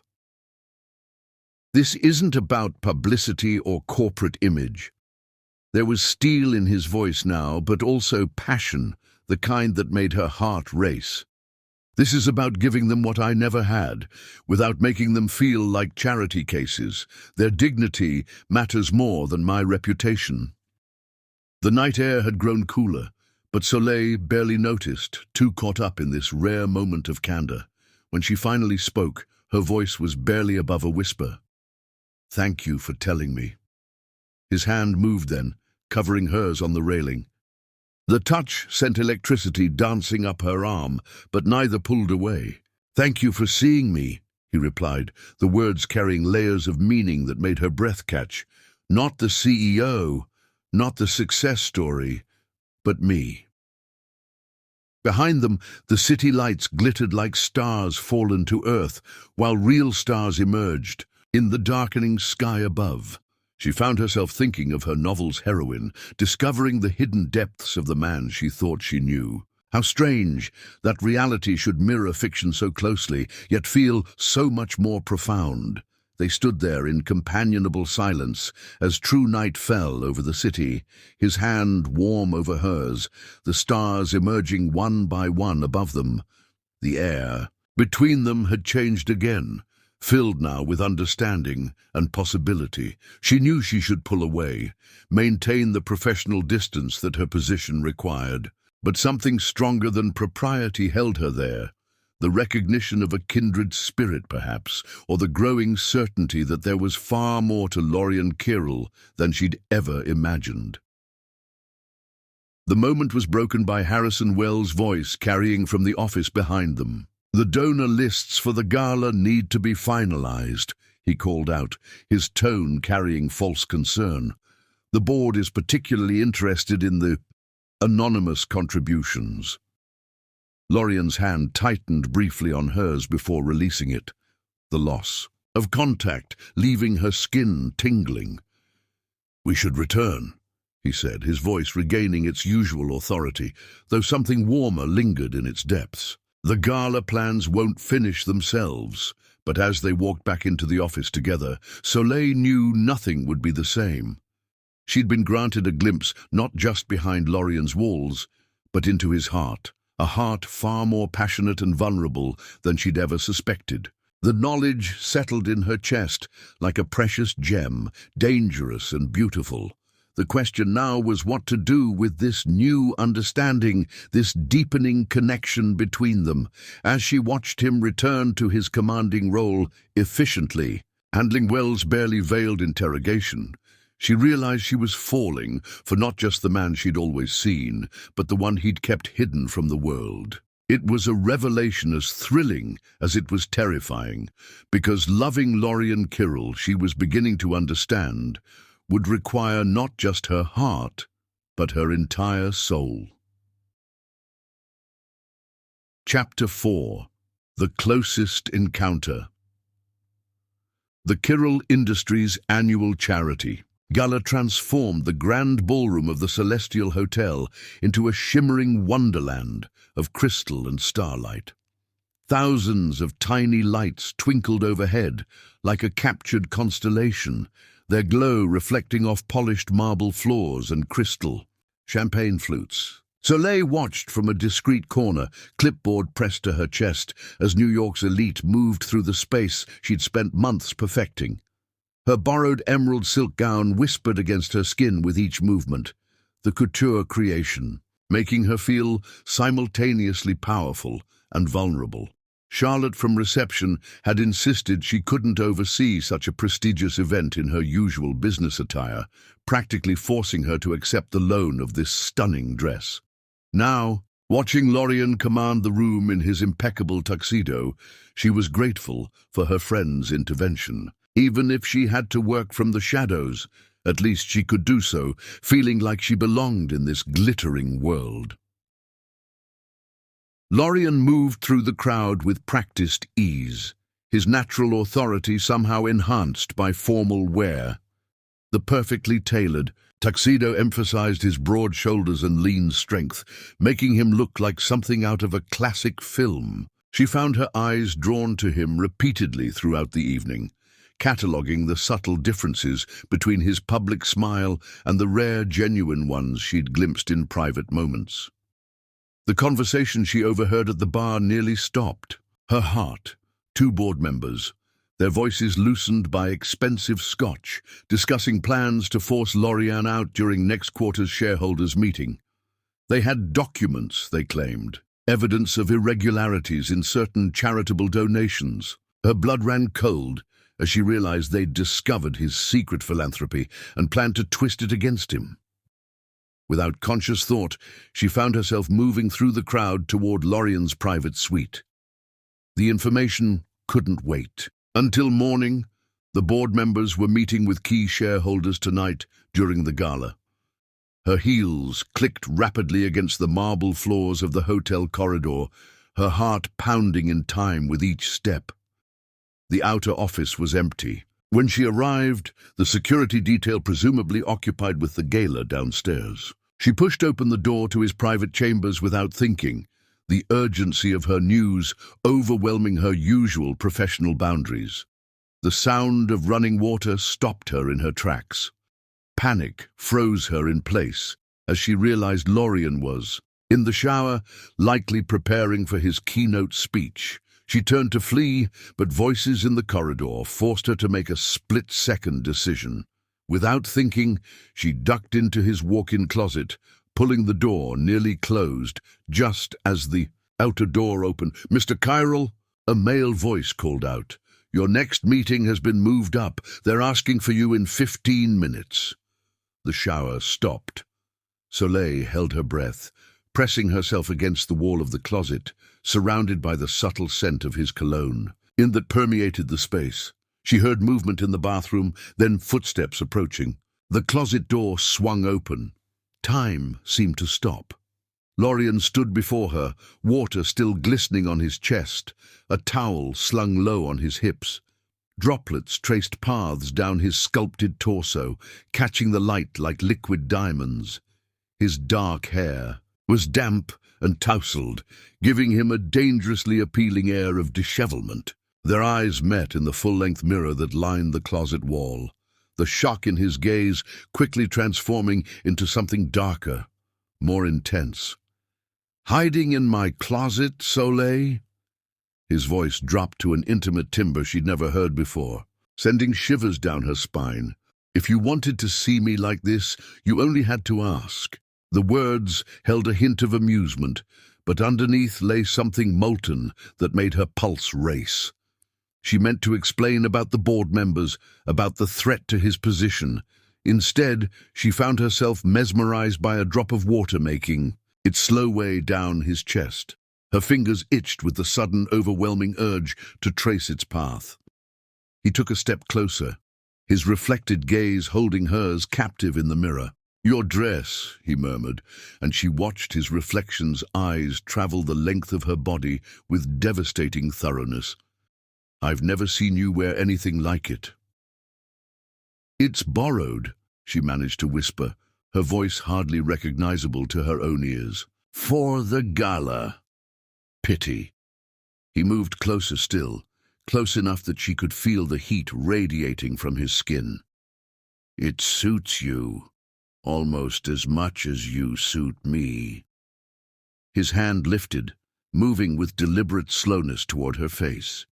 "This isn't about publicity or corporate image." There was steel in his voice now, but also passion, the kind that made her heart race. "This is about giving them what I never had, without making them feel like charity cases. Their dignity matters more than my reputation." The night air had grown cooler, but Soleil barely noticed, too caught up in this rare moment of candor. When she finally spoke, her voice was barely above a whisper. "Thank you for telling me." His hand moved then, covering hers on the railing. The touch sent electricity dancing up her arm, but neither pulled away. "Thank you for seeing me," he replied, the words carrying layers of meaning that made her breath catch. "Not the CEO, not the success story, but me." Behind them, the city lights glittered like stars fallen to earth, while real stars emerged in the darkening sky above. She found herself thinking of her novel's heroine, discovering the hidden depths of the man she thought she knew. How strange that reality should mirror fiction so closely, yet feel so much more profound. They stood there in companionable silence as true night fell over the city, his hand warm over hers, the stars emerging one by one above them. The air between them had changed again, filled now with understanding and possibility. She knew she should pull away, maintain the professional distance that her position required. But something stronger than propriety held her there. The recognition of a kindred spirit, perhaps, or the growing certainty that there was far more to Lorian Kirill than she'd ever imagined. The moment was broken by Harrison Wells' voice carrying from the office behind them. "The donor lists for the gala need to be finalized," he called out, his tone carrying false concern. "The board is particularly interested in the anonymous contributions." Lorian's hand tightened briefly on hers before releasing it, the loss of contact leaving her skin tingling. "We should return," he said, his voice regaining its usual authority, though something warmer lingered in its depths. "The gala plans won't finish themselves." But as they walked back into the office together, Soleil knew nothing would be the same. She'd been granted a glimpse not just behind Lorien's walls, but into his heart, a heart far more passionate and vulnerable than she'd ever suspected. The knowledge settled in her chest like a precious gem, dangerous and beautiful. The question now was what to do with this new understanding, this deepening connection between them. As she watched him return to his commanding role efficiently, handling Wells' barely veiled interrogation, she realized she was falling for not just the man she'd always seen, but the one he'd kept hidden from the world. It was a revelation as thrilling as it was terrifying, because loving Lorien Kirrell, she was beginning to understand, would require not just her heart, but her entire soul. Chapter 4. The Closest Encounter. The Kirrell Industries annual charity gala transformed the grand ballroom of the Celestial Hotel into a shimmering wonderland of crystal and starlight. Thousands of tiny lights twinkled overhead like a captured constellation, their glow reflecting off polished marble floors and crystal champagne flutes. Soleil watched from a discreet corner, clipboard pressed to her chest, as New York's elite moved through the space she'd spent months perfecting. Her borrowed emerald silk gown whispered against her skin with each movement, the couture creation, making her feel simultaneously powerful and vulnerable. Charlotte from reception had insisted she couldn't oversee such a prestigious event in her usual business attire, practically forcing her to accept the loan of this stunning dress. Now, watching Lorien command the room in his impeccable tuxedo, she was grateful for her friend's intervention. Even if she had to work from the shadows, at least she could do so, feeling like she belonged in this glittering world. Lorien moved through the crowd with practiced ease, his natural authority somehow enhanced by formal wear. The perfectly tailored tuxedo emphasized his broad shoulders and lean strength, making him look like something out of a classic film. She found her eyes drawn to him repeatedly throughout the evening, cataloguing the subtle differences between his public smile and the rare, genuine ones she'd glimpsed in private moments. The conversation she overheard at the bar nearly stopped. Her heart, two board members, their voices loosened by expensive scotch, discussing plans to force Lorien out during next quarter's shareholders' meeting. They had documents, they claimed, evidence of irregularities in certain charitable donations. Her blood ran cold as she realized they'd discovered his secret philanthropy and planned to twist it against him. Without conscious thought, she found herself moving through the crowd toward Lorien's private suite. The information couldn't wait. Until morning, the board members were meeting with key shareholders tonight during the gala. Her heels clicked rapidly against the marble floors of the hotel corridor, her heart pounding in time with each step. The outer office was empty. When she arrived, the security detail presumably occupied with the gala downstairs. She pushed open the door to his private chambers without thinking, the urgency of her news overwhelming her usual professional boundaries. The sound of running water stopped her in her tracks. Panic froze her in place as she realized Lorien was in the shower, likely preparing for his keynote speech. She turned to flee, but voices in the corridor forced her to make a split-second decision. Without thinking, she ducked into his walk-in closet, pulling the door nearly closed, just as the outer door opened. "Mr. Kirrell," a male voice called out, "your next meeting has been moved up. They're asking for you in 15 minutes. The shower stopped. Soleil held her breath, pressing herself against the wall of the closet, surrounded by the subtle scent of his cologne. That permeated the space. She heard movement in the bathroom, then footsteps approaching. The closet door swung open. Time seemed to stop. Lorien stood before her, water still glistening on his chest, a towel slung low on his hips. Droplets traced paths down his sculpted torso, catching the light like liquid diamonds. His dark hair was damp and tousled, giving him a dangerously appealing air of dishevelment. Their eyes met in the full-length mirror that lined the closet wall. the shock in his gaze quickly transforming into something darker, more intense. "Hiding in my closet, Soleil?" His voice dropped to an intimate timbre she'd never heard before, sending shivers down her spine. "If you wanted to see me like this, you only had to ask." The words held a hint of amusement, but underneath lay something molten that made her pulse race. She meant to explain about the board members, about the threat to his position. Instead, she found herself mesmerized by a drop of water making its slow way down his chest. Her fingers itched with the sudden, overwhelming urge to trace its path. He took a step closer, his reflected gaze holding hers captive in the mirror. "Your dress," he murmured, and she watched his reflection's eyes travel the length of her body with devastating thoroughness. "I've never seen you wear anything like it." "It's borrowed," she managed to whisper, her voice hardly recognizable to her own ears. "For the gala." Pity. He moved closer still, close enough that she could feel the heat radiating from his skin. "It suits you, almost as much as you suit me." His hand lifted, moving with deliberate slowness toward her face.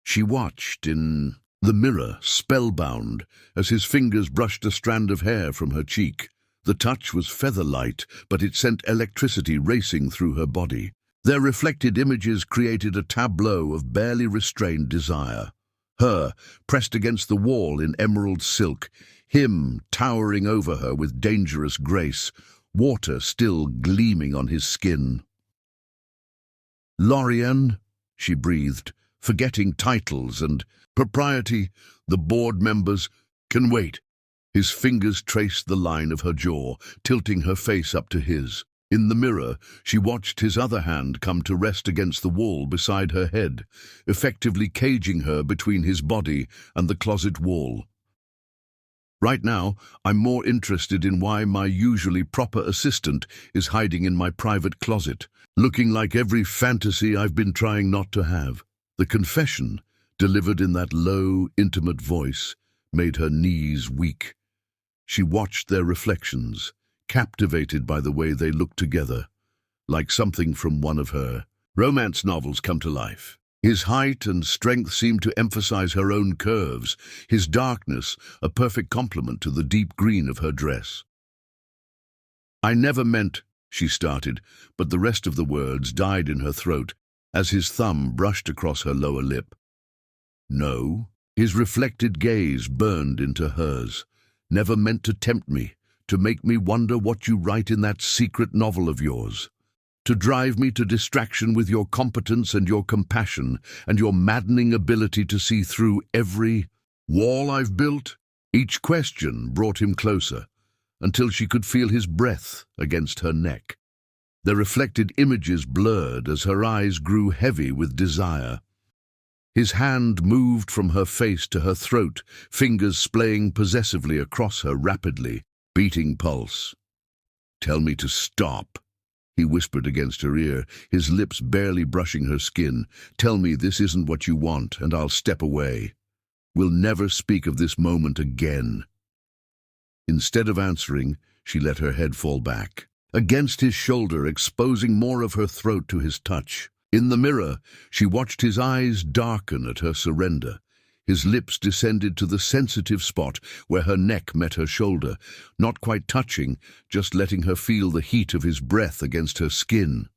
She watched in the mirror, spellbound, as his fingers brushed a strand of hair from her cheek. The touch was feather-light, but it sent electricity racing through her body. Their reflected images created a tableau of barely restrained desire. Her, pressed against the wall in emerald silk, him towering over her with dangerous grace, water still gleaming on his skin. "Lorian," she breathed, forgetting titles and propriety. "The board members can wait." His fingers traced the line of her jaw, tilting her face up to his. In the mirror, she watched his other hand come to rest against the wall beside her head, effectively caging her between his body and the closet wall. "Right now, I'm more interested in why my usually proper assistant is hiding in my private closet, looking like every fantasy I've been trying not to have." The confession, delivered in that low, intimate voice, made her knees weak. She watched their reflections, captivated by the way they looked together, like something from one of her romance novels come to life. His height and strength seemed to emphasize her own curves, his darkness a perfect complement to the deep green of her dress. "I never meant," she started, but the rest of the words died in her throat as his thumb brushed across her lower lip. "No." His reflected gaze burned into hers. "Never meant to tempt me, to make me wonder what you write in that secret novel of yours. To drive me to distraction with your competence and your compassion and your maddening ability to see through every wall I've built." Each question brought him closer, until she could feel his breath against her neck. The reflected images blurred as her eyes grew heavy with desire. His hand moved from her face to her throat, fingers splaying possessively across her rapidly beating pulse. "Tell me to stop," he whispered against her ear, his lips barely brushing her skin. "Tell me this isn't what you want, and I'll step away. We'll never speak of this moment again." Instead of answering, she let her head fall back against his shoulder, exposing more of her throat to his touch. In the mirror, she watched his eyes darken at her surrender. His lips descended to the sensitive spot where her neck met her shoulder, not quite touching, just letting her feel the heat of his breath against her skin.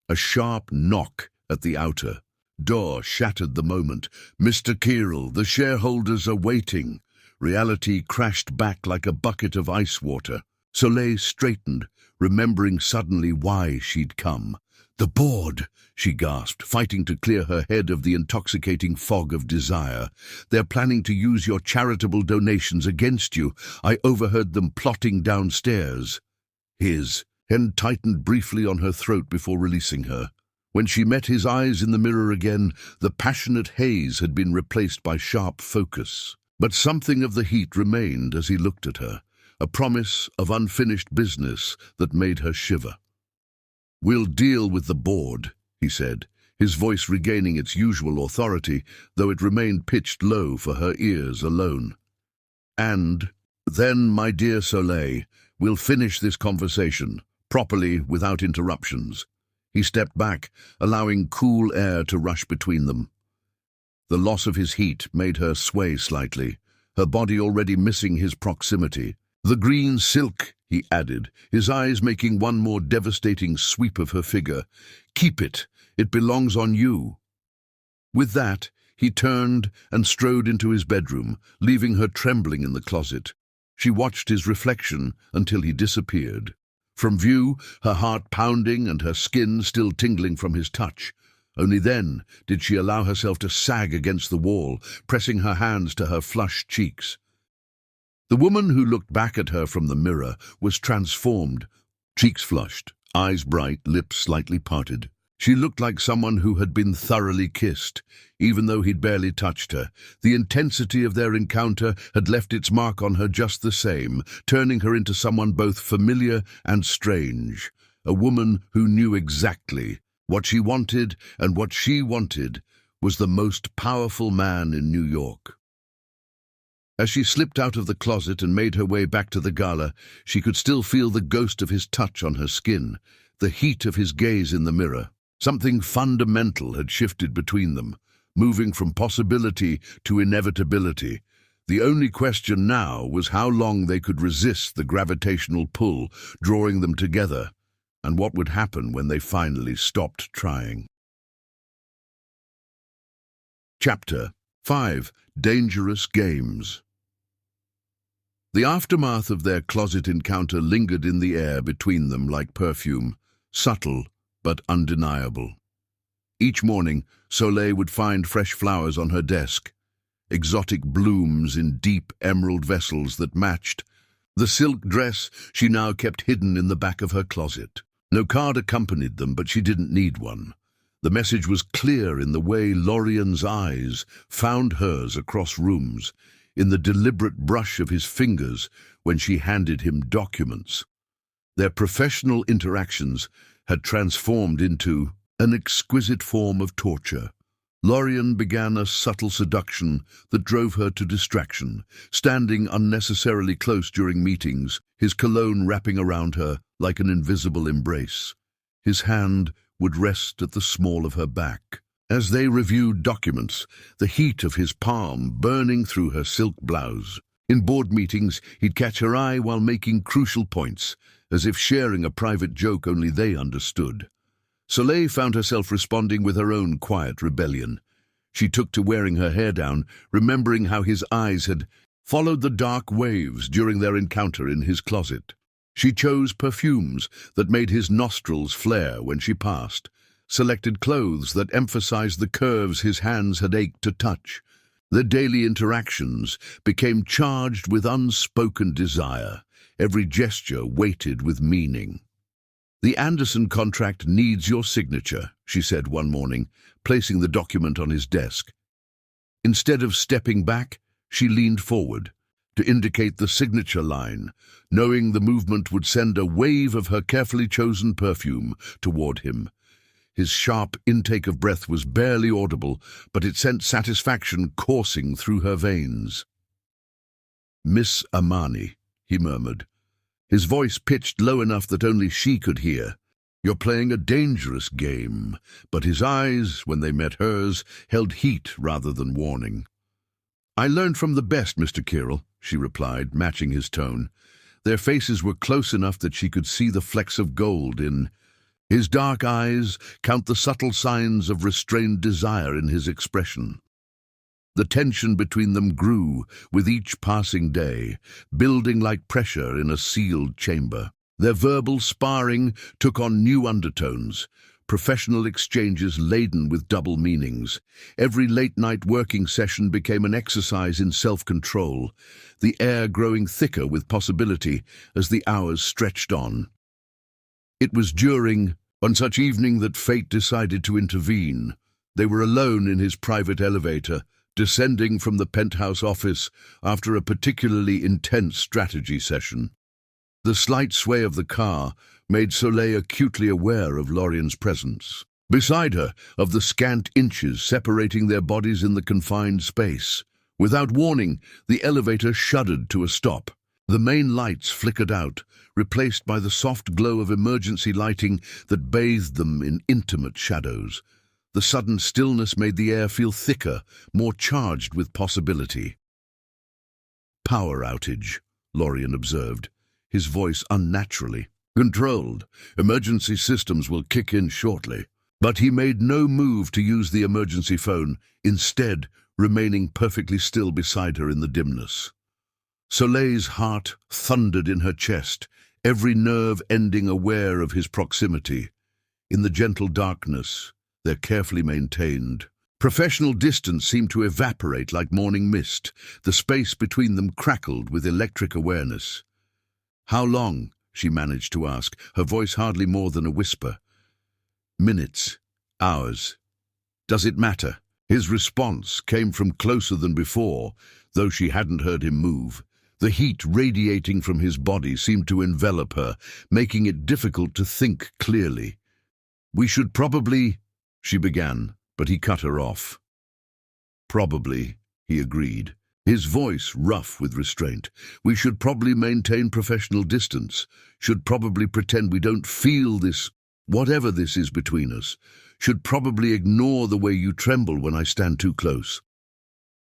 A sharp knock at the outer door shattered the moment. "Mr. Kirill, the shareholders are waiting." Reality crashed back like a bucket of ice water. Soleil straightened, remembering suddenly why she'd come. "The board," she gasped, fighting to clear her head of the intoxicating fog of desire. "They're planning to use your charitable donations against you. I overheard them plotting downstairs." His hand tightened briefly on her throat before releasing her. When she met his eyes in the mirror again, the passionate haze had been replaced by sharp focus. But something of the heat remained as he looked at her, a promise of unfinished business that made her shiver. "We'll deal with the board," he said, his voice regaining its usual authority, though it remained pitched low for her ears alone. And then, my dear Soleil, we'll finish this conversation, properly, without interruptions. He stepped back, allowing cool air to rush between them. The loss of his heat made her sway slightly, her body already missing his proximity. The green silk, he added, his eyes making one more devastating sweep of her figure. Keep it. It belongs on you. With that, he turned and strode into his bedroom, leaving her trembling in the closet. She watched his reflection until he disappeared. From view, her heart pounding and her skin still tingling from his touch. Only then did she allow herself to sag against the wall, pressing her hands to her flushed cheeks. The woman who looked back at her from the mirror was transformed, cheeks flushed, eyes bright, lips slightly parted. She looked like someone who had been thoroughly kissed, even though he'd barely touched her. The intensity of their encounter had left its mark on her just the same, turning her into someone both familiar and strange. A woman who knew exactly what she wanted, and what she wanted was the most powerful man in New York. As she slipped out of the closet and made her way back to the gala, she could still feel the ghost of his touch on her skin, the heat of his gaze in the mirror. Something fundamental had shifted between them, moving from possibility to inevitability. The only question now was how long they could resist the gravitational pull drawing them together, and what would happen when they finally stopped trying. Chapter 5. Dangerous Games. The aftermath of their closet encounter lingered in the air between them like perfume, subtle but undeniable. Each morning, Soleil would find fresh flowers on her desk, exotic blooms in deep emerald vessels that matched the silk dress she now kept hidden in the back of her closet. No card accompanied them, but she didn't need one. The message was clear in the way Lorien's eyes found hers across rooms, in the deliberate brush of his fingers when she handed him documents. Their professional interactions had transformed into an exquisite form of torture. Lorien began a subtle seduction that drove her to distraction, standing unnecessarily close during meetings, his cologne wrapping around her like an invisible embrace. His hand would rest at the small of her back. As they reviewed documents, the heat of his palm burning through her silk blouse. In board meetings, he'd catch her eye while making crucial points, as if sharing a private joke only they understood. Soleil found herself responding with her own quiet rebellion. She took to wearing her hair down, remembering how his eyes had followed the dark waves during their encounter in his closet. She chose perfumes that made his nostrils flare when she passed, selected clothes that emphasized the curves his hands had ached to touch. Their daily interactions became charged with unspoken desire, every gesture weighted with meaning. "The Anderson contract needs your signature," she said one morning, placing the document on his desk. Instead of stepping back, she leaned forward to indicate the signature line, knowing the movement would send a wave of her carefully chosen perfume toward him. His sharp intake of breath was barely audible, but it sent satisfaction coursing through her veins. "Miss Amani," he murmured, his voice pitched low enough that only she could hear. "You're playing a dangerous game," but his eyes, when they met hers, held heat rather than warning. "I learned from the best, Mr. Kirill," she replied, matching his tone. Their faces were close enough that she could see the flecks of gold in his dark eyes, count the subtle signs of restrained desire in his expression. The tension between them grew with each passing day, building like pressure in a sealed chamber. Their verbal sparring took on new undertones, professional exchanges laden with double meanings. Every late-night working session became an exercise in self-control, the air growing thicker with possibility as the hours stretched on. It was during one such evening that fate decided to intervene. They were alone in his private elevator, descending from the penthouse office after a particularly intense strategy session. The slight sway of the car made Soleil acutely aware of Lorien's presence. Beside her, of the scant inches separating their bodies in the confined space, Without warning, the elevator shuddered to a stop. The main lights flickered out, replaced by the soft glow of emergency lighting that bathed them in intimate shadows. The sudden stillness made the air feel thicker, more charged with possibility. "Power outage," Lorien observed, his voice unnaturally. "Controlled. Emergency systems will kick in shortly." But he made no move to use the emergency phone, instead remaining perfectly still beside her in the dimness. Soleil's heart thundered in her chest, every nerve ending aware of his proximity. In the gentle darkness, their carefully maintained professional distance seemed to evaporate like morning mist. The space between them crackled with electric awareness. "How long?" she managed to ask, her voice hardly more than a whisper. "Minutes. Hours. Does it matter?" His response came from closer than before, though she hadn't heard him move. The heat radiating from his body seemed to envelop her, making it difficult to think clearly. "We should probably—" she began, but he cut her off. "Probably," he agreed, his voice rough with restraint. "We should probably maintain professional distance, should probably pretend we don't feel this, whatever this is between us, should probably ignore the way you tremble when I stand too close."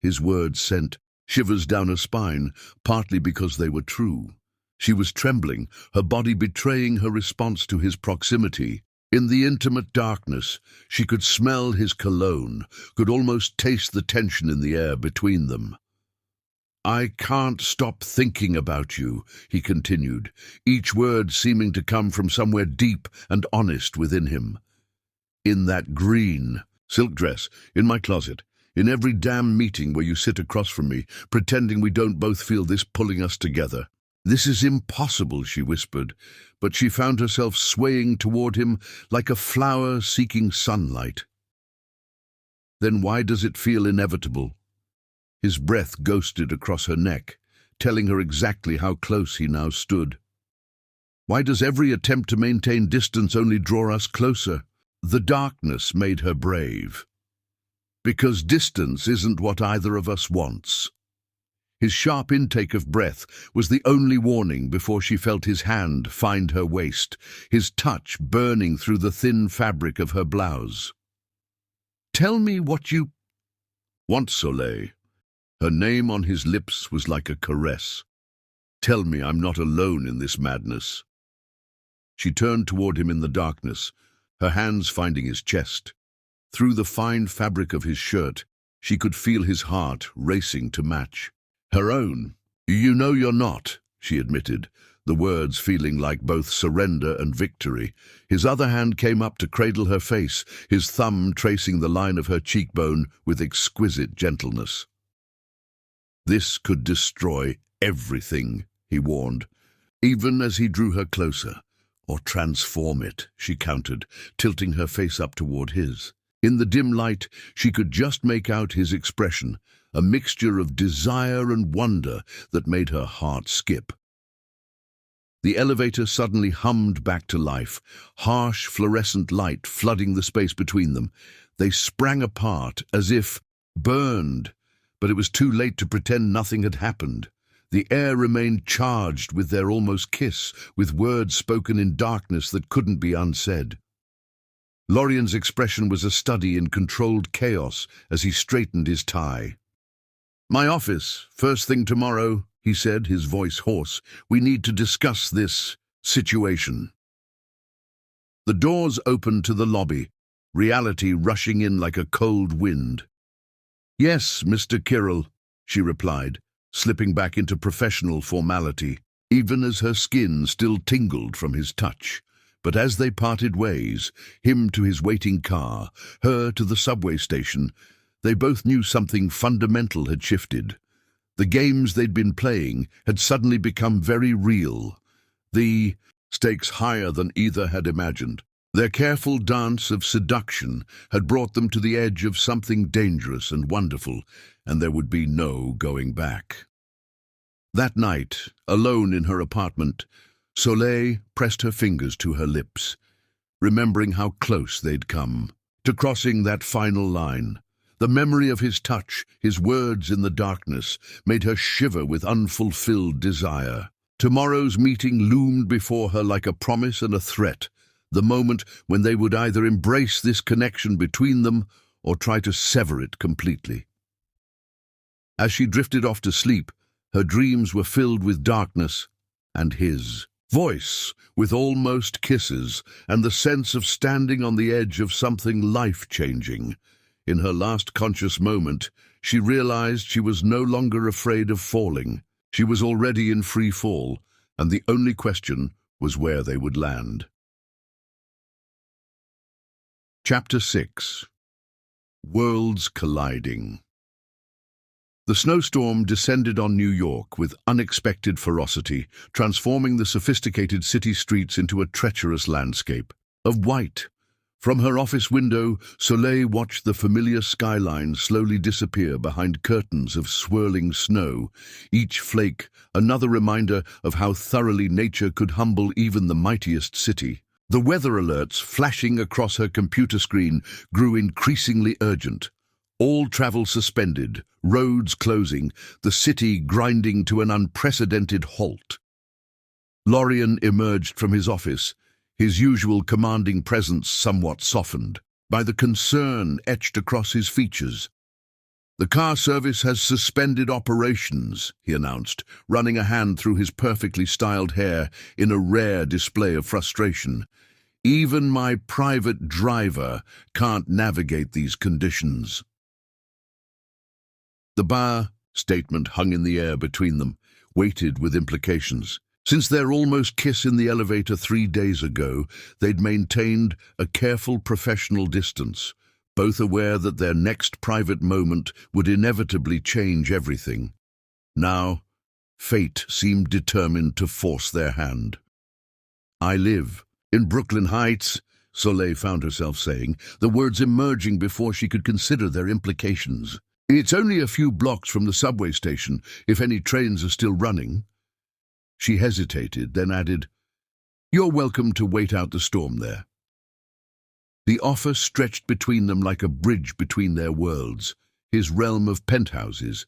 His words sent shivers down her spine, partly because they were true. She was trembling, her body betraying her response to his proximity. In the intimate darkness, she could smell his cologne, could almost taste the tension in the air between them. "I can't stop thinking about you," he continued, each word seeming to come from somewhere deep and honest within him. "In that green silk dress, in my closet, in every damn meeting where you sit across from me, pretending we don't both feel this pulling us together. This is impossible," she whispered, but she found herself swaying toward him like a flower seeking sunlight. "Then why does it feel inevitable?" His breath ghosted across her neck, telling her exactly how close he now stood. "Why does every attempt to maintain distance only draw us closer?" The darkness made her brave. "Because distance isn't what either of us wants." His sharp intake of breath was the only warning before she felt his hand find her waist, his touch burning through the thin fabric of her blouse. "Tell me what you want, Soleil." Her name on his lips was like a caress. "Tell me I'm not alone in this madness." She turned toward him in the darkness, her hands finding his chest. Through the fine fabric of his shirt, she could feel his heart racing to match her own. "You know you're not," she admitted, the words feeling like both surrender and victory. His other hand came up to cradle her face, his thumb tracing the line of her cheekbone with exquisite gentleness. "This could destroy everything," he warned, even as he drew her closer. "Or transform it," she countered, tilting her face up toward his. In the dim light, she could just make out his expression, a mixture of desire and wonder that made her heart skip. The elevator suddenly hummed back to life, harsh fluorescent light flooding the space between them. They sprang apart as if burned, but it was too late to pretend nothing had happened. The air remained charged with their almost kiss, with words spoken in darkness that couldn't be unsaid. Lorien's expression was a study in controlled chaos as he straightened his tie. "My office, first thing tomorrow," he said, his voice hoarse. "We need to discuss this situation." The doors opened to the lobby, reality rushing in like a cold wind. "Yes, Mr. Kirill," she replied, slipping back into professional formality, even as her skin still tingled from his touch. But as they parted ways, him to his waiting car, her to the subway station, they both knew something fundamental had shifted. The games they'd been playing had suddenly become very real, the stakes higher than either had imagined. Their careful dance of seduction had brought them to the edge of something dangerous and wonderful, and there would be no going back. That night, alone in her apartment, Soleil pressed her fingers to her lips, remembering how close they'd come to crossing that final line, The memory of his touch, his words in the darkness, made her shiver with unfulfilled desire. Tomorrow's meeting loomed before her like a promise and a threat, the moment when they would either embrace this connection between them or try to sever it completely. As she drifted off to sleep, her dreams were filled with darkness and his voice, with almost kisses, and the sense of standing on the edge of something life-changing. In her last conscious moment, she realized she was no longer afraid of falling. She was already in free fall, and the only question was where they would land. Chapter 6. Worlds Colliding. The snowstorm descended on New York with unexpected ferocity, transforming the sophisticated city streets into a treacherous landscape of white. From her office window, Soleil watched the familiar skyline slowly disappear behind curtains of swirling snow, each flake another reminder of how thoroughly nature could humble even the mightiest city. The weather alerts flashing across her computer screen grew increasingly urgent. All travel suspended, roads closing, the city grinding to an unprecedented halt. Lorien emerged from his office, his usual commanding presence somewhat softened by the concern etched across his features. "The car service has suspended operations," he announced, running a hand through his perfectly styled hair in a rare display of frustration. "Even my private driver can't navigate these conditions." The bar statement hung in the air between them, weighted with implications. Since their almost kiss in the elevator 3 days ago, they'd maintained a careful professional distance, both aware that their next private moment would inevitably change everything. Now, fate seemed determined to force their hand. "I live in Brooklyn Heights," Soleil found herself saying, the words emerging before she could consider their implications. "It's only a few blocks from the subway station, if any trains are still running." She hesitated, then added, "You're welcome to wait out the storm there." The offer stretched between them like a bridge between their worlds, his realm of penthouses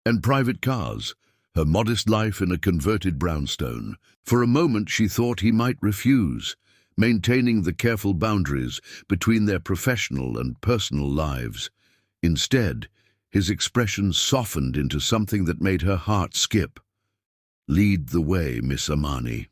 and private cars, her modest life in a converted brownstone. For a moment she thought he might refuse, maintaining the careful boundaries between their professional and personal lives. Instead, his expression softened into something that made her heart skip. "Lead the way, Miss Amani."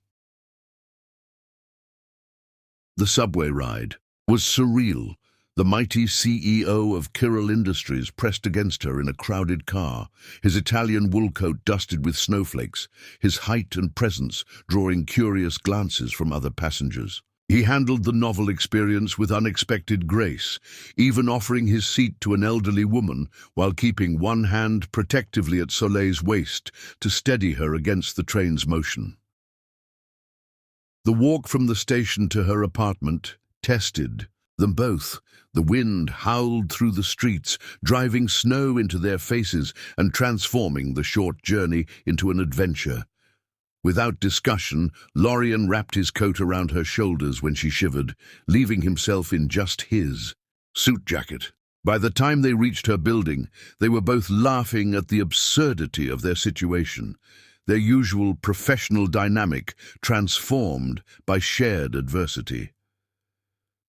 The subway ride was surreal. The mighty CEO of Kiral Industries pressed against her in a crowded car, his Italian wool coat dusted with snowflakes, his height and presence drawing curious glances from other passengers. He handled the novel experience with unexpected grace, even offering his seat to an elderly woman while keeping one hand protectively at Soleil's waist to steady her against the train's motion. The walk from the station to her apartment tested them both. The wind howled through the streets, driving snow into their faces and transforming the short journey into an adventure. Without discussion, Lorien wrapped his coat around her shoulders when she shivered, leaving himself in just his suit jacket. By the time they reached her building, they were both laughing at the absurdity of their situation, their usual professional dynamic transformed by shared adversity.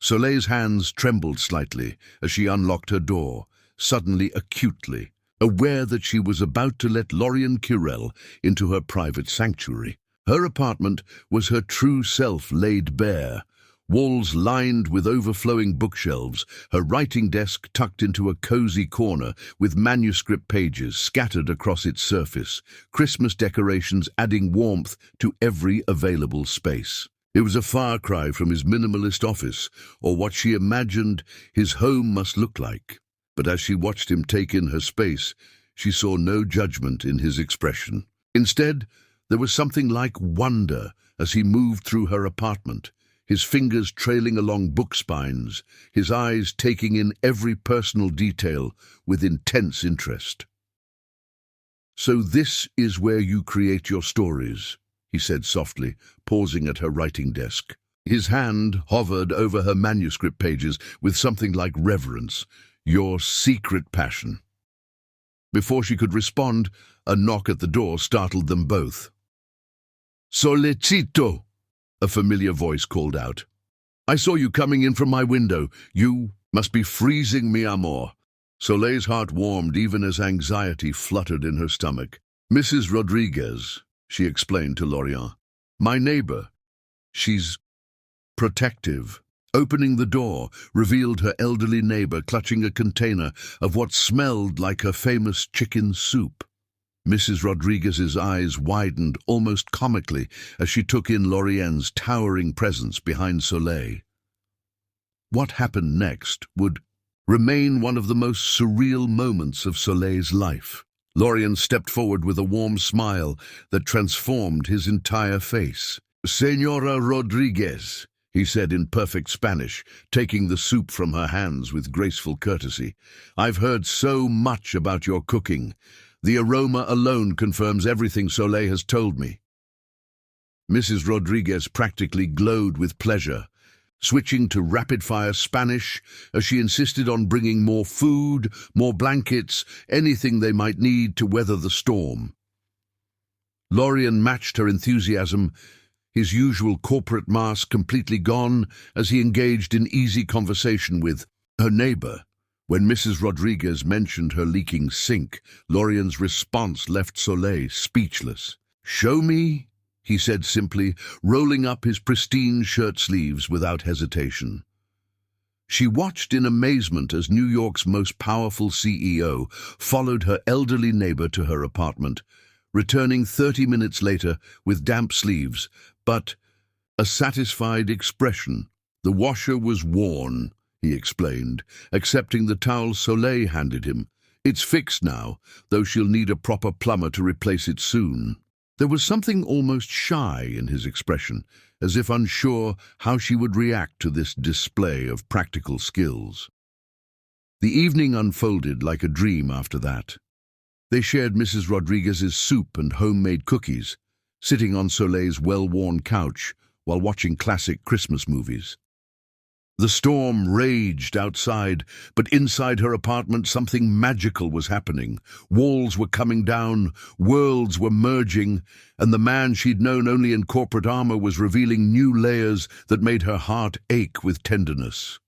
Soleil's hands trembled slightly as she unlocked her door, suddenly acutely aware that she was about to let Lorien Kirel into her private sanctuary. Her apartment was her true self laid bare, walls lined with overflowing bookshelves, her writing desk tucked into a cozy corner with manuscript pages scattered across its surface, Christmas decorations adding warmth to every available space. It was a far cry from his minimalist office, or what she imagined his home must look like. But as she watched him take in her space, she saw no judgment in his expression. Instead, there was something like wonder as he moved through her apartment, his fingers trailing along book spines, his eyes taking in every personal detail with intense interest. "So this is where you create your stories," he said softly, pausing at her writing desk. His hand hovered over her manuscript pages with something like reverence. Your secret passion. Before she could respond, a knock at the door startled them both. Solecito, a familiar voice called out. I saw you coming in from my window. You must be freezing, mi amor. Soleil's heart warmed even as anxiety fluttered in her stomach. Mrs. Rodriguez, she explained to Lorient. My neighbor. She's protective. Opening the door revealed her elderly neighbor clutching a container of what smelled like her famous chicken soup. Mrs. Rodriguez's eyes widened almost comically as she took in Lorien's towering presence behind Soleil. What happened next would remain one of the most surreal moments of Soleil's life. Lorien stepped forward with a warm smile that transformed his entire face. Señora Rodriguez, he said in perfect Spanish, taking the soup from her hands with graceful courtesy. I've heard so much about your cooking. The aroma alone confirms everything Soleil has told me. Mrs. Rodriguez practically glowed with pleasure, switching to rapid-fire Spanish as she insisted on bringing more food, more blankets, anything they might need to weather the storm. Lorien matched her enthusiasm, his usual corporate mask completely gone as he engaged in easy conversation with her neighbor. When Mrs. Rodriguez mentioned her leaking sink, Lorien's response left Soleil speechless. Show me, he said simply, rolling up his pristine shirt sleeves without hesitation. She watched in amazement as New York's most powerful CEO followed her elderly neighbor to her apartment, returning 30 minutes later with damp sleeves, but a satisfied expression. The washer was worn, he explained, accepting the towel Soleil handed him. It's fixed now, though she'll need a proper plumber to replace it soon. There was something almost shy in his expression, as if unsure how she would react to this display of practical skills. The evening unfolded like a dream after that. They shared Mrs. Rodriguez's soup and homemade cookies, sitting on Soleil's well-worn couch while watching classic Christmas movies. The storm raged outside, but inside her apartment something magical was happening. Walls were coming down, worlds were merging, and the man she'd known only in corporate armor was revealing new layers that made her heart ache with tenderness.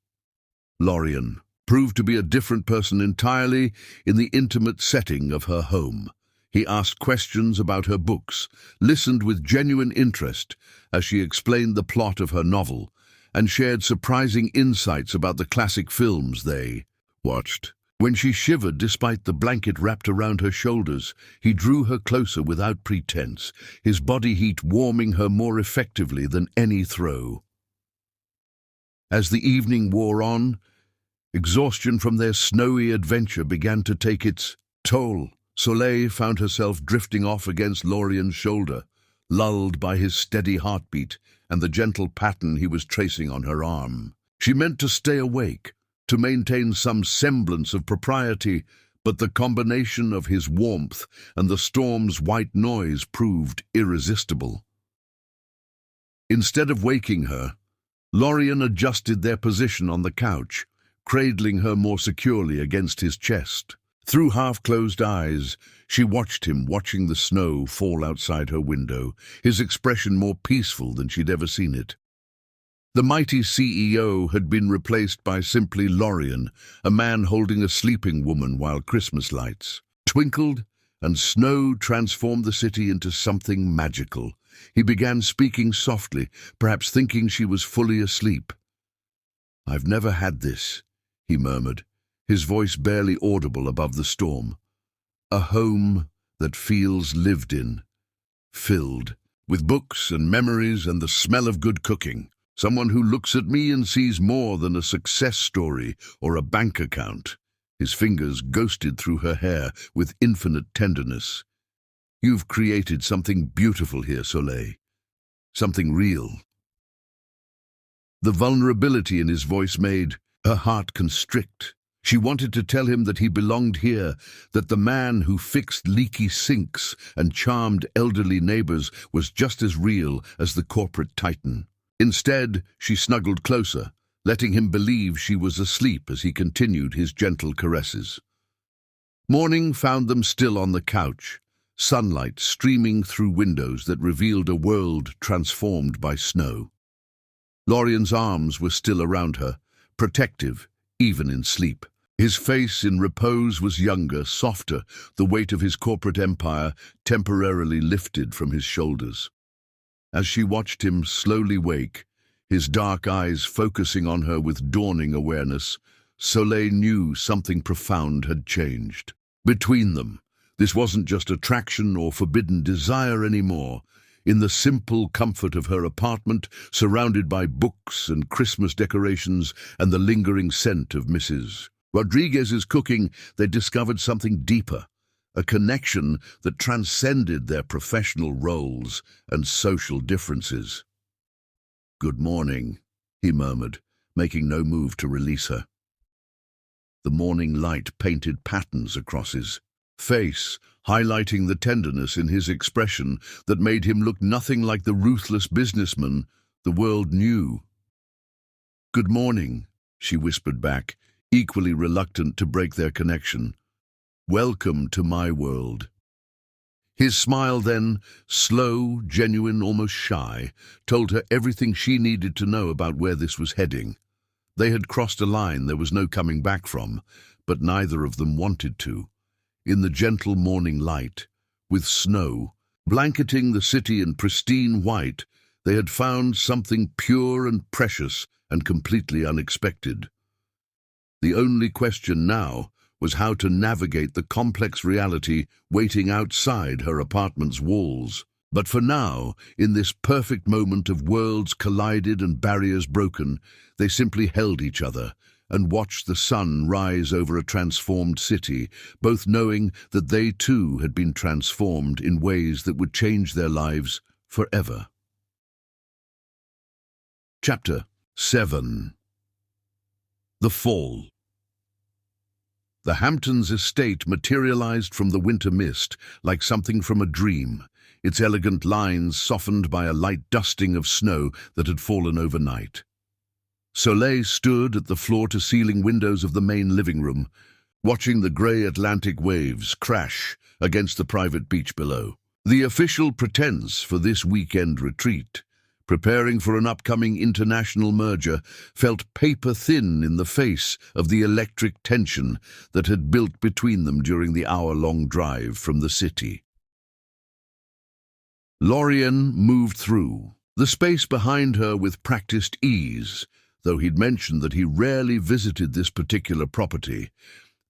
Lorien proved to be a different person entirely in the intimate setting of her home. He asked questions about her books, listened with genuine interest as she explained the plot of her novel, and shared surprising insights about the classic films they watched. When she shivered despite the blanket wrapped around her shoulders, he drew her closer without pretense, his body heat warming her more effectively than any throw. As the evening wore on, exhaustion from their snowy adventure began to take its toll. Soleil found herself drifting off against Lorien's shoulder, lulled by his steady heartbeat and the gentle pattern he was tracing on her arm. She meant to stay awake, to maintain some semblance of propriety, but the combination of his warmth and the storm's white noise proved irresistible. Instead of waking her, Lorien adjusted their position on the couch, cradling her more securely against his chest. Through half-closed eyes, she watched him watching the snow fall outside her window, his expression more peaceful than she'd ever seen it. The mighty CEO had been replaced by simply Lorien, a man holding a sleeping woman while Christmas lights twinkled and snow transformed the city into something magical. He began speaking softly, perhaps thinking she was fully asleep. "I've never had this," he murmured, his voice barely audible above the storm. "A home that feels lived in, filled with books and memories and the smell of good cooking. Someone who looks at me and sees more than a success story or a bank account." His fingers ghosted through her hair with infinite tenderness. "You've created something beautiful here, Soleil. Something real." The vulnerability in his voice made her heart constrict. She wanted to tell him that he belonged here, that the man who fixed leaky sinks and charmed elderly neighbors was just as real as the corporate titan. Instead, she snuggled closer, letting him believe she was asleep as he continued his gentle caresses. Morning found them still on the couch, sunlight streaming through windows that revealed a world transformed by snow. Lorien's arms were still around her, protective, even in sleep. His face in repose was younger, softer, the weight of his corporate empire temporarily lifted from his shoulders. As she watched him slowly wake, his dark eyes focusing on her with dawning awareness, Soleil knew something profound had changed. Between them, this wasn't just attraction or forbidden desire anymore. In the simple comfort of her apartment, surrounded by books and Christmas decorations and the lingering scent of Mrs. Rodriguez's cooking, they discovered something deeper, a connection that transcended their professional roles and social differences. "Good morning," he murmured, making no move to release her. The morning light painted patterns across his face, highlighting the tenderness in his expression that made him look nothing like the ruthless businessman the world knew. "Good morning," she whispered back, equally reluctant to break their connection. "Welcome to my world." His smile then, slow, genuine, almost shy, told her everything she needed to know about where this was heading. They had crossed a line there was no coming back from, but neither of them wanted to. In the gentle morning light, with snow blanketing the city in pristine white, they had found something pure and precious and completely unexpected. The only question now was how to navigate the complex reality waiting outside her apartment's walls. But for now, in this perfect moment of worlds collided and barriers broken, they simply held each other and watched the sun rise over a transformed city, both knowing that they too had been transformed in ways that would change their lives forever. Chapter 7. The Fall. The Hamptons estate materialized from the winter mist like something from a dream, its elegant lines softened by a light dusting of snow that had fallen overnight. Soleil stood at the floor-to-ceiling windows of the main living room, watching the grey Atlantic waves crash against the private beach below. The official pretense for this weekend retreat, preparing for an upcoming international merger, felt paper-thin in the face of the electric tension that had built between them during the hour-long drive from the city. Lorien moved through the space behind her with practiced ease, though he'd mentioned that he rarely visited this particular property.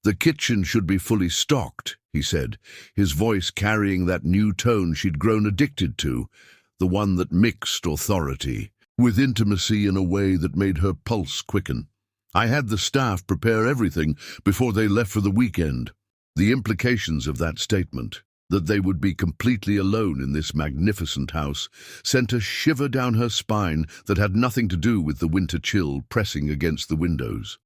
"The kitchen should be fully stocked," he said, his voice carrying that new tone she'd grown addicted to, the one that mixed authority with intimacy in a way that made her pulse quicken. "I had the staff prepare everything before they left for the weekend." The implications of that statement, that they would be completely alone in this magnificent house, sent a shiver down her spine that had nothing to do with the winter chill pressing against the windows.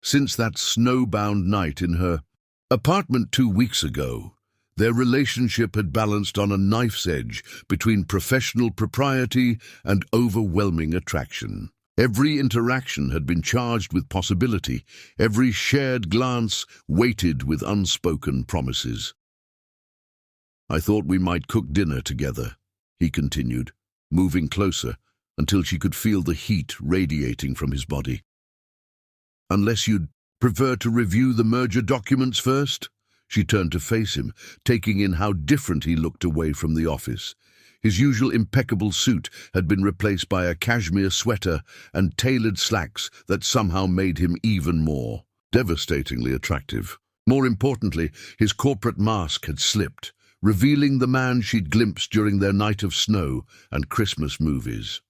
Since that snowbound night in her apartment 2 weeks ago, their relationship had balanced on a knife's edge between professional propriety and overwhelming attraction. Every interaction had been charged with possibility, every shared glance weighted with unspoken promises. "I thought we might cook dinner together," he continued, moving closer until she could feel the heat radiating from his body. "Unless you'd prefer to review the merger documents first?" She turned to face him, taking in how different he looked away from the office. His usual impeccable suit had been replaced by a cashmere sweater and tailored slacks that somehow made him even more devastatingly attractive. More importantly, his corporate mask had slipped, revealing the man she'd glimpsed during their night of snow and Christmas movies.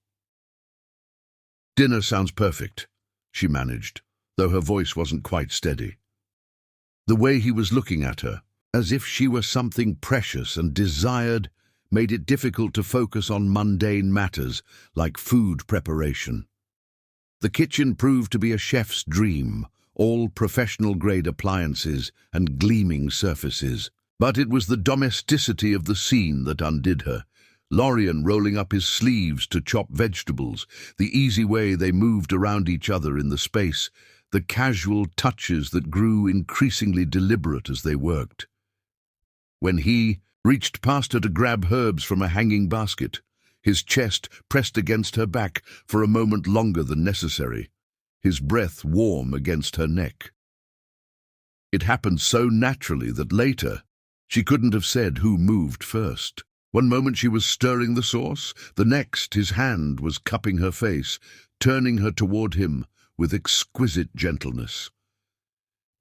"Dinner sounds perfect," she managed, though her voice wasn't quite steady. The way he was looking at her, as if she were something precious and desired, made it difficult to focus on mundane matters like food preparation. The kitchen proved to be a chef's dream, all professional-grade appliances and gleaming surfaces. But it was the domesticity of the scene that undid her, Lorien rolling up his sleeves to chop vegetables, the easy way they moved around each other in the space, the casual touches that grew increasingly deliberate as they worked. When he reached past her to grab herbs from a hanging basket, his chest pressed against her back for a moment longer than necessary, his breath warm against her neck. It happened so naturally that later she couldn't have said who moved first. One moment she was stirring the sauce, the next his hand was cupping her face, turning her toward him with exquisite gentleness.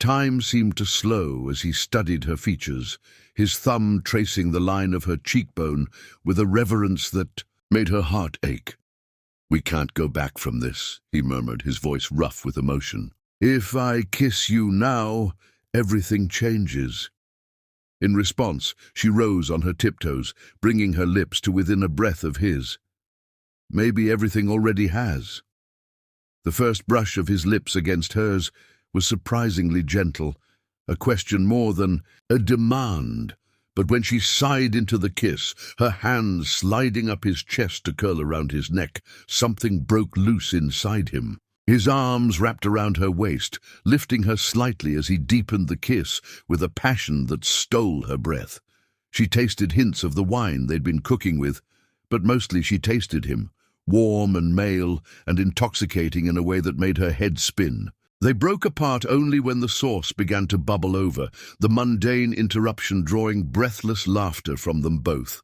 Time seemed to slow as he studied her features, his thumb tracing the line of her cheekbone with a reverence that made her heart ache. "We can't go back from this," he murmured, his voice rough with emotion. "If I kiss you now, everything changes." In response, she rose on her tiptoes, bringing her lips to within a breath of his. Maybe everything already has. The first brush of his lips against hers was surprisingly gentle, a question more than a demand. But when she sighed into the kiss, her hands sliding up his chest to curl around his neck, something broke loose inside him. His arms wrapped around her waist, lifting her slightly as he deepened the kiss with a passion that stole her breath. She tasted hints of the wine they'd been cooking with, but mostly she tasted him, warm and male and intoxicating in a way that made her head spin. They broke apart only when the sauce began to bubble over, the mundane interruption drawing breathless laughter from them both.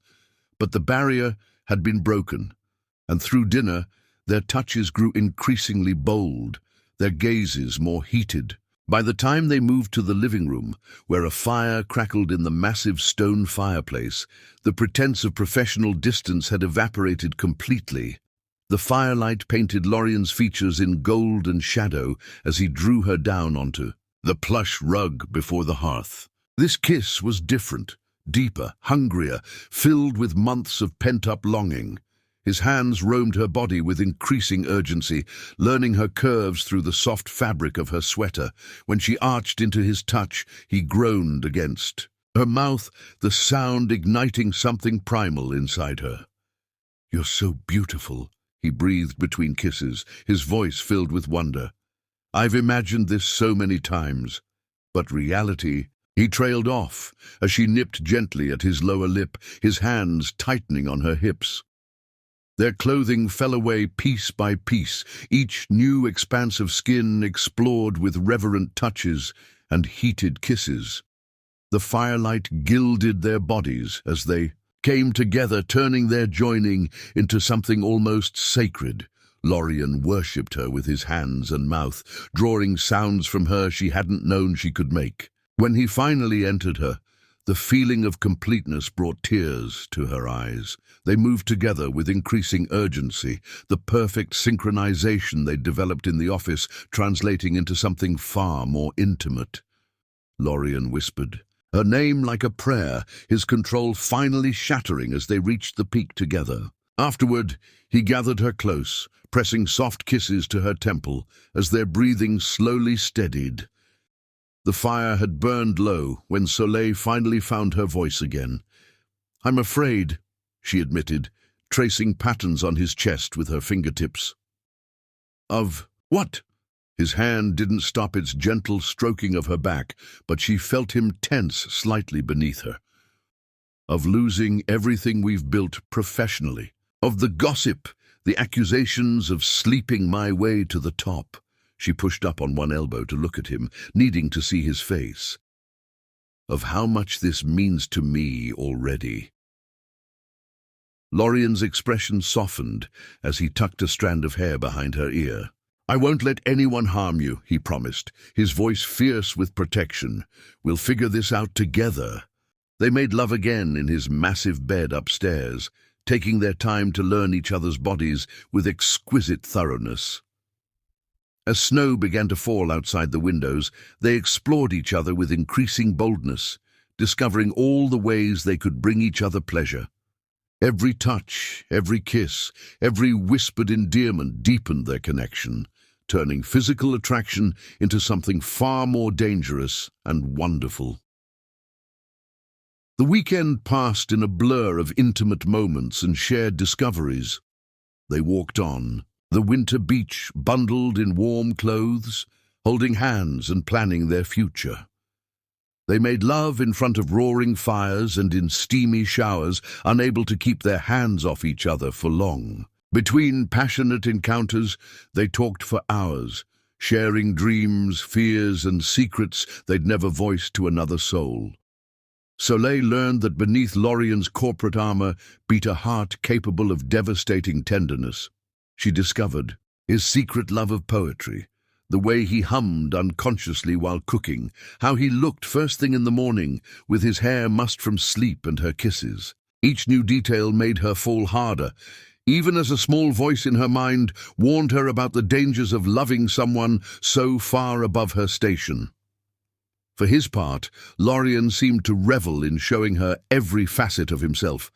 But the barrier had been broken, and through dinner their touches grew increasingly bold, their gazes more heated. By the time they moved to the living room, where a fire crackled in the massive stone fireplace, the pretense of professional distance had evaporated completely. The firelight painted Lorien's features in gold and shadow as he drew her down onto the plush rug before the hearth. This kiss was different, deeper, hungrier, filled with months of pent-up longing. His hands roamed her body with increasing urgency, learning her curves through the soft fabric of her sweater. When she arched into his touch, he groaned against her mouth, the sound igniting something primal inside her. "You're so beautiful," he breathed between kisses, his voice filled with wonder. "I've imagined this so many times, but reality—" He trailed off as she nipped gently at his lower lip, his hands tightening on her hips. Their clothing fell away piece by piece, each new expanse of skin explored with reverent touches and heated kisses. The firelight gilded their bodies as they came together, turning their joining into something almost sacred. Lorien worshipped her with his hands and mouth, drawing sounds from her she hadn't known she could make. When he finally entered her, the feeling of completeness brought tears to her eyes. They moved together with increasing urgency, the perfect synchronization they'd developed in the office translating into something far more intimate. Lorien whispered, her name like a prayer, his control finally shattering as they reached the peak together. Afterward, he gathered her close, pressing soft kisses to her temple as their breathing slowly steadied. The fire had burned low when Soleil finally found her voice again. "I'm afraid," she admitted, tracing patterns on his chest with her fingertips. "Of what?" His hand didn't stop its gentle stroking of her back, but she felt him tense slightly beneath her. "Of losing everything we've built professionally. Of the gossip, the accusations of sleeping my way to the top." She pushed up on one elbow to look at him, needing to see his face. "Of how much this means to me already." Lorien's expression softened as he tucked a strand of hair behind her ear. "I won't let anyone harm you," he promised, his voice fierce with protection. "We'll figure this out together." They made love again in his massive bed upstairs, taking their time to learn each other's bodies with exquisite thoroughness. As snow began to fall outside the windows, they explored each other with increasing boldness, discovering all the ways they could bring each other pleasure. Every touch, every kiss, every whispered endearment deepened their connection, turning physical attraction into something far more dangerous and wonderful. The weekend passed in a blur of intimate moments and shared discoveries. They walked on, the winter beach bundled in warm clothes, holding hands and planning their future. They made love in front of roaring fires and in steamy showers, unable to keep their hands off each other for long. Between passionate encounters, they talked for hours, sharing dreams, fears, and secrets they'd never voiced to another soul. Soleil learned that beneath Lorien's corporate armor beat a heart capable of devastating tenderness. She discovered his secret love of poetry, the way he hummed unconsciously while cooking, how he looked first thing in the morning, with his hair mussed from sleep and her kisses. Each new detail made her fall harder, even as a small voice in her mind warned her about the dangers of loving someone so far above her station. For his part, Lorien seemed to revel in showing her every facet of himself,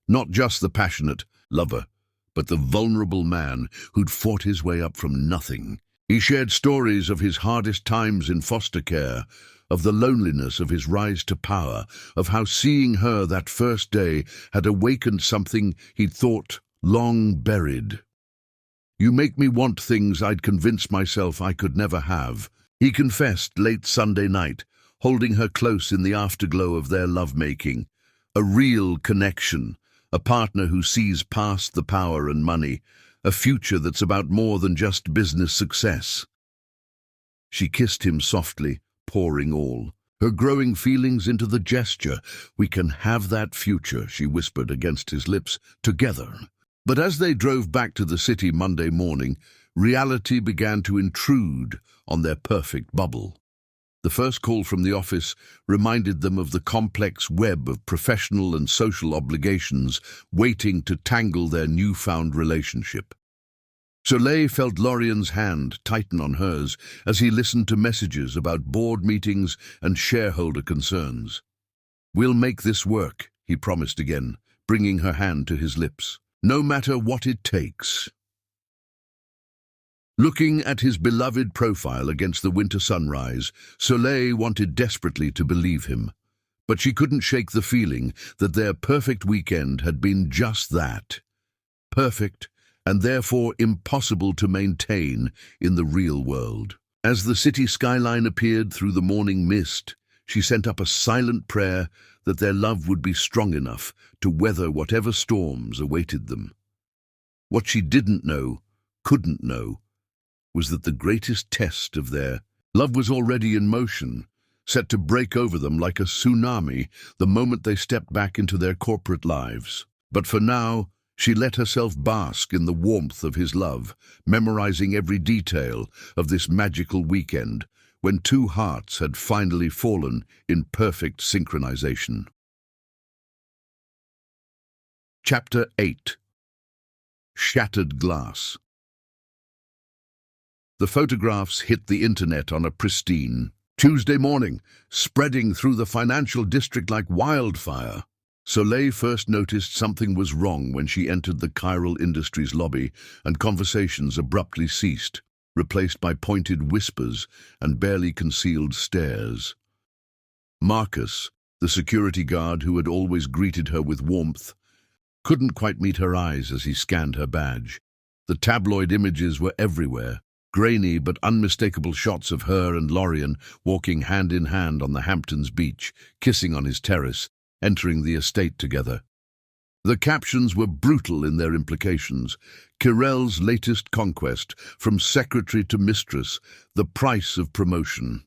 not just the passionate lover, but the vulnerable man who'd fought his way up from nothing. He shared stories of his hardest times in foster care, of the loneliness of his rise to power, of how seeing her that first day had awakened something he'd thought long buried. "You make me want things I'd convinced myself I could never have," he confessed late Sunday night, holding her close in the afterglow of their lovemaking. A real connection, a partner who sees past the power and money, a future that's about more than just business success. She kissed him softly, pouring all her growing feelings into the gesture. "We can have that future," she whispered against his lips, "together." But as they drove back to the city Monday morning, reality began to intrude on their perfect bubble. The first call from the office reminded them of the complex web of professional and social obligations waiting to tangle their newfound relationship. Soleil felt Lorien's hand tighten on hers as he listened to messages about board meetings and shareholder concerns. "We'll make this work," he promised again, bringing her hand to his lips. "No matter what it takes." Looking at his beloved profile against the winter sunrise, Soleil wanted desperately to believe him. But she couldn't shake the feeling that their perfect weekend had been just that. Perfect, and therefore impossible to maintain in the real world. As the city skyline appeared through the morning mist, she sent up a silent prayer that their love would be strong enough to weather whatever storms awaited them. What she didn't know, couldn't know, was that the greatest test of their love was already in motion, set to break over them like a tsunami the moment they stepped back into their corporate lives. But for now, she let herself bask in the warmth of his love, memorizing every detail of this magical weekend when two hearts had finally fallen in perfect synchronization. Chapter 8. Shattered Glass. The photographs hit the internet on a pristine Tuesday morning, spreading through the financial district like wildfire. Soleil first noticed something was wrong when she entered the Chiral Industries lobby and conversations abruptly ceased, replaced by pointed whispers and barely concealed stares. Marcus, the security guard who had always greeted her with warmth, couldn't quite meet her eyes as he scanned her badge. The tabloid images were everywhere. Grainy but unmistakable shots of her and Lorien walking hand in hand on the Hamptons beach, kissing on his terrace, entering the estate together. The captions were brutal in their implications. Kirell's latest conquest, from secretary to mistress, the price of promotion.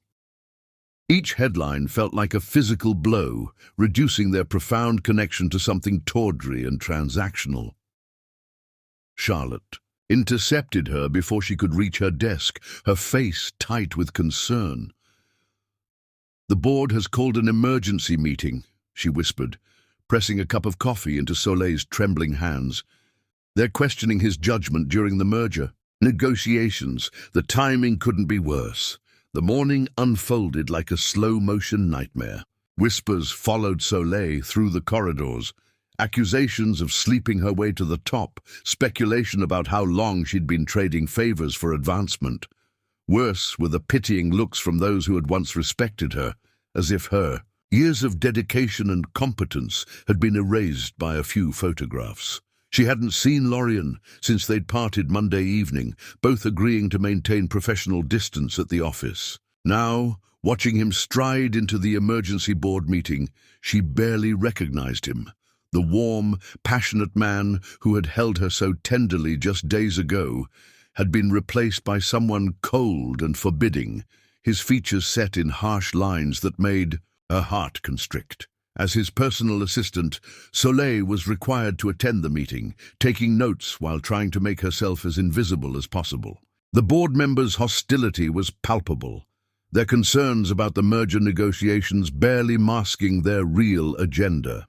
Each headline felt like a physical blow, reducing their profound connection to something tawdry and transactional. Charlotte intercepted her before she could reach her desk, her face tight with concern. "The board has called an emergency meeting," she whispered, pressing a cup of coffee into Soleil's trembling hands. "They're questioning his judgment during the merger. Negotiations. The timing couldn't be worse." The morning unfolded like a slow-motion nightmare. Whispers followed Soleil through the corridors. Accusations of sleeping her way to the top, speculation about how long she'd been trading favors for advancement. Worse were the pitying looks from those who had once respected her, as if her Years of dedication and competence had been erased by a few photographs. She hadn't seen Lorien since they'd parted Monday evening, both agreeing to maintain professional distance at the office. Now, watching him stride into the emergency board meeting, she barely recognized him. The warm, passionate man who had held her so tenderly just days ago had been replaced by someone cold and forbidding, his features set in harsh lines that made her heart constrict. As his personal assistant, Soleil was required to attend the meeting, taking notes while trying to make herself as invisible as possible. The board members' hostility was palpable, their concerns about the merger negotiations barely masking their real agenda.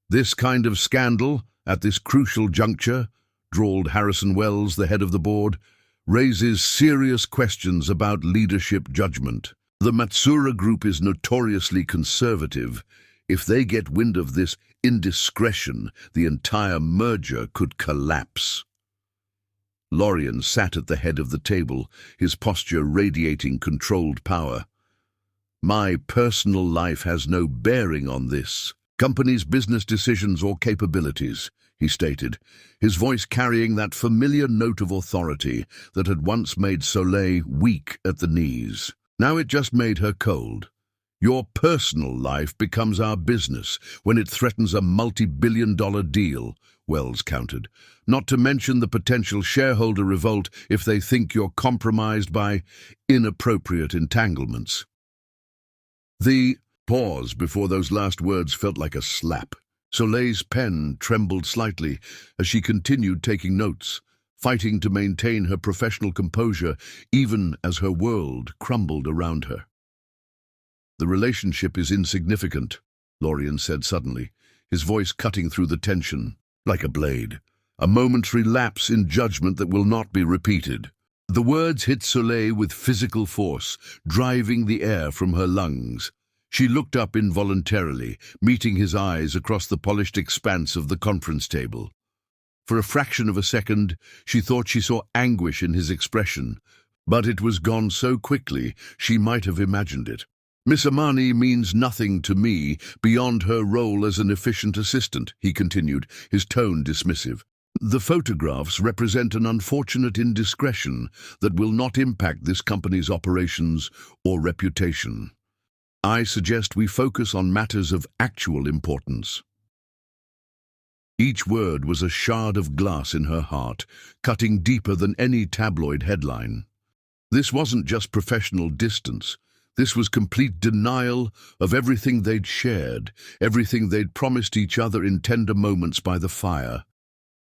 "This kind of scandal, at this crucial juncture," drawled Harrison Wells, the head of the board, "raises serious questions about leadership judgment. The Matsuura Group is notoriously conservative. If they get wind of this indiscretion, the entire merger could collapse." Lorien sat at the head of the table, his posture radiating controlled power. "My personal life has no bearing on this company's business decisions or capabilities," he stated, his voice carrying that familiar note of authority that had once made Soleil weak at the knees. Now it just made her cold. "Your personal life becomes our business when it threatens a multi-billion-dollar deal," Wells countered, "not to mention the potential shareholder revolt if they think you're compromised by inappropriate entanglements." The pause before those last words felt like a slap. Soleil's pen trembled slightly as she continued taking notes, fighting to maintain her professional composure even as her world crumbled around her. "The relationship is insignificant," Lorien said suddenly, his voice cutting through the tension like a blade. "A momentary lapse in judgment that will not be repeated." The words hit Soleil with physical force, driving the air from her lungs. She looked up involuntarily, meeting his eyes across the polished expanse of the conference table. For a fraction of a second, she thought she saw anguish in his expression, but it was gone so quickly she might have imagined it. "Miss Amani means nothing to me beyond her role as an efficient assistant," he continued, his tone dismissive. "The photographs represent an unfortunate indiscretion that will not impact this company's operations or reputation. I suggest we focus on matters of actual importance." Each word was a shard of glass in her heart, cutting deeper than any tabloid headline. This wasn't just professional distance. This was complete denial of everything they'd shared, everything they'd promised each other in tender moments by the fire.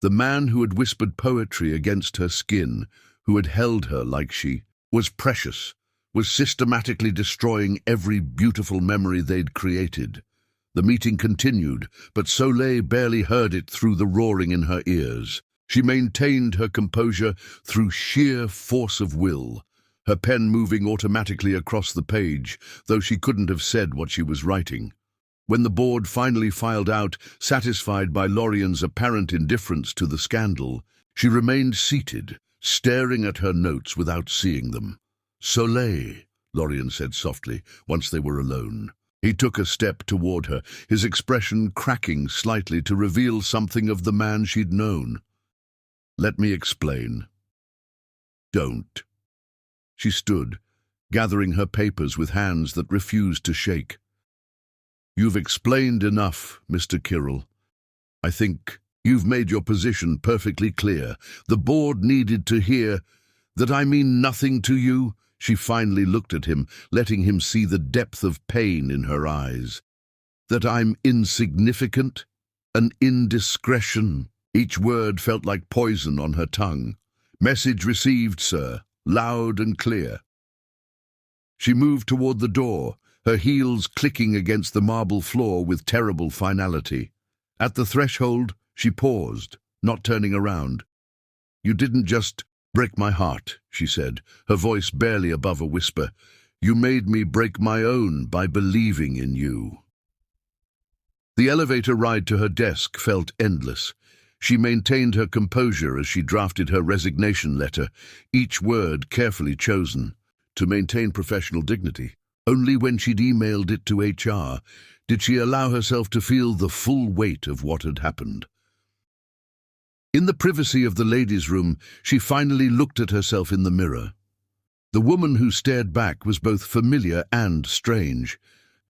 The man who had whispered poetry against her skin, who had held her like she was precious, was systematically destroying every beautiful memory they'd created. The meeting continued, but Soleil barely heard it through the roaring in her ears. She maintained her composure through sheer force of will, her pen moving automatically across the page, though she couldn't have said what she was writing. When the board finally filed out, satisfied by Lorien's apparent indifference to the scandal, she remained seated, staring at her notes without seeing them. "Soleil," Lorien said softly, once they were alone. He took a step toward her, his expression cracking slightly to reveal something of the man she'd known. "Let me explain." "Don't." She stood, gathering her papers with hands that refused to shake. "You've explained enough, Mr. Kirill. I think you've made your position perfectly clear. The board needed to hear that I mean nothing to you." She finally looked at him, letting him see the depth of pain in her eyes. "That I'm insignificant? An indiscretion?" Each word felt like poison on her tongue. "Message received, sir. Loud and clear." She moved toward the door, her heels clicking against the marble floor with terrible finality. At the threshold, she paused, not turning around. "You didn't just break my heart," she said, her voice barely above a whisper. "You made me break my own by believing in you." The elevator ride to her desk felt endless. She maintained her composure as she drafted her resignation letter, each word carefully chosen, to maintain professional dignity. Only when she'd emailed it to HR did she allow herself to feel the full weight of what had happened. In the privacy of the ladies' room, she finally looked at herself in the mirror. The woman who stared back was both familiar and strange.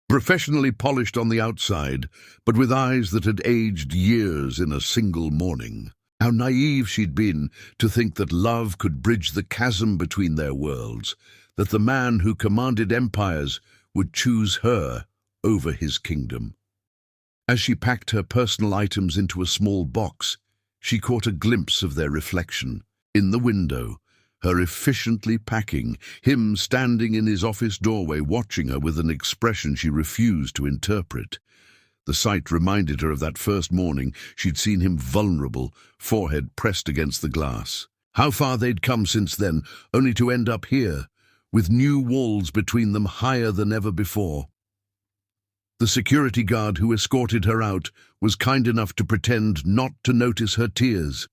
Professionally polished on the outside, but with eyes that had aged years in a single morning. How naive she'd been to think that love could bridge the chasm between their worlds, that the man who commanded empires would choose her over his kingdom. As she packed her personal items into a small box, she caught a glimpse of their reflection in the window, her efficiently packing, him standing in his office doorway watching her with an expression she refused to interpret. The sight reminded her of that first morning she'd seen him vulnerable, forehead pressed against the glass. How far they'd come since then, only to end up here, with new walls between them higher than ever before. The security guard who escorted her out was kind enough to pretend not to notice her tears.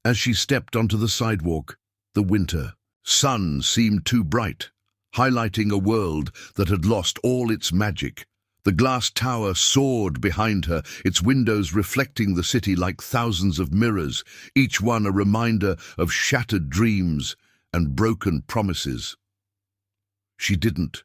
As she stepped onto the sidewalk, the winter sun seemed too bright, highlighting a world that had lost all its magic. The glass tower soared behind her, its windows reflecting the city like thousands of mirrors, each one a reminder of shattered dreams and broken promises. She didn't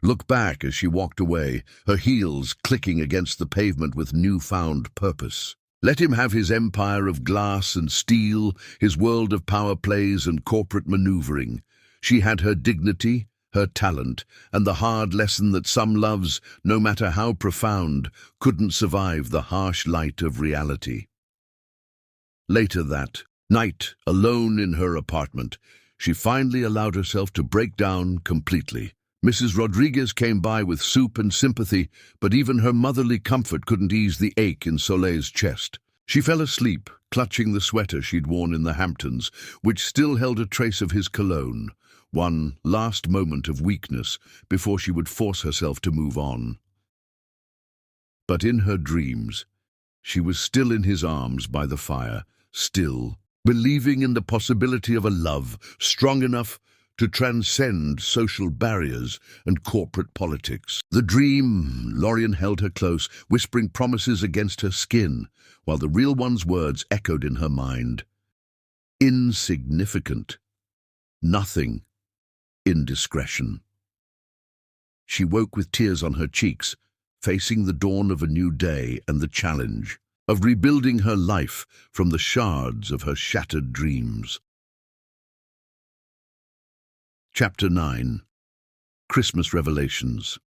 look back as she walked away, her heels clicking against the pavement with newfound purpose. Let him have his empire of glass and steel, his world of power plays and corporate maneuvering. She had her dignity, her talent, and the hard lesson that some loves, no matter how profound, couldn't survive the harsh light of reality. Later that night, alone in her apartment, she finally allowed herself to break down completely. Mrs. Rodriguez came by with soup and sympathy, but even her motherly comfort couldn't ease the ache in Soleil's chest. She fell asleep, clutching the sweater she'd worn in the Hamptons, which still held a trace of his cologne. One last moment of weakness before she would force herself to move on. But in her dreams, she was still in his arms by the fire, still believing in the possibility of a love strong enough to transcend social barriers and corporate politics. The dream, Lorien held her close, whispering promises against her skin, while the real one's words echoed in her mind. Insignificant. Nothing. Indiscretion. She woke with tears on her cheeks, facing the dawn of a new day and the challenge of rebuilding her life from the shards of her shattered dreams. Chapter 9. Christmas Revelations.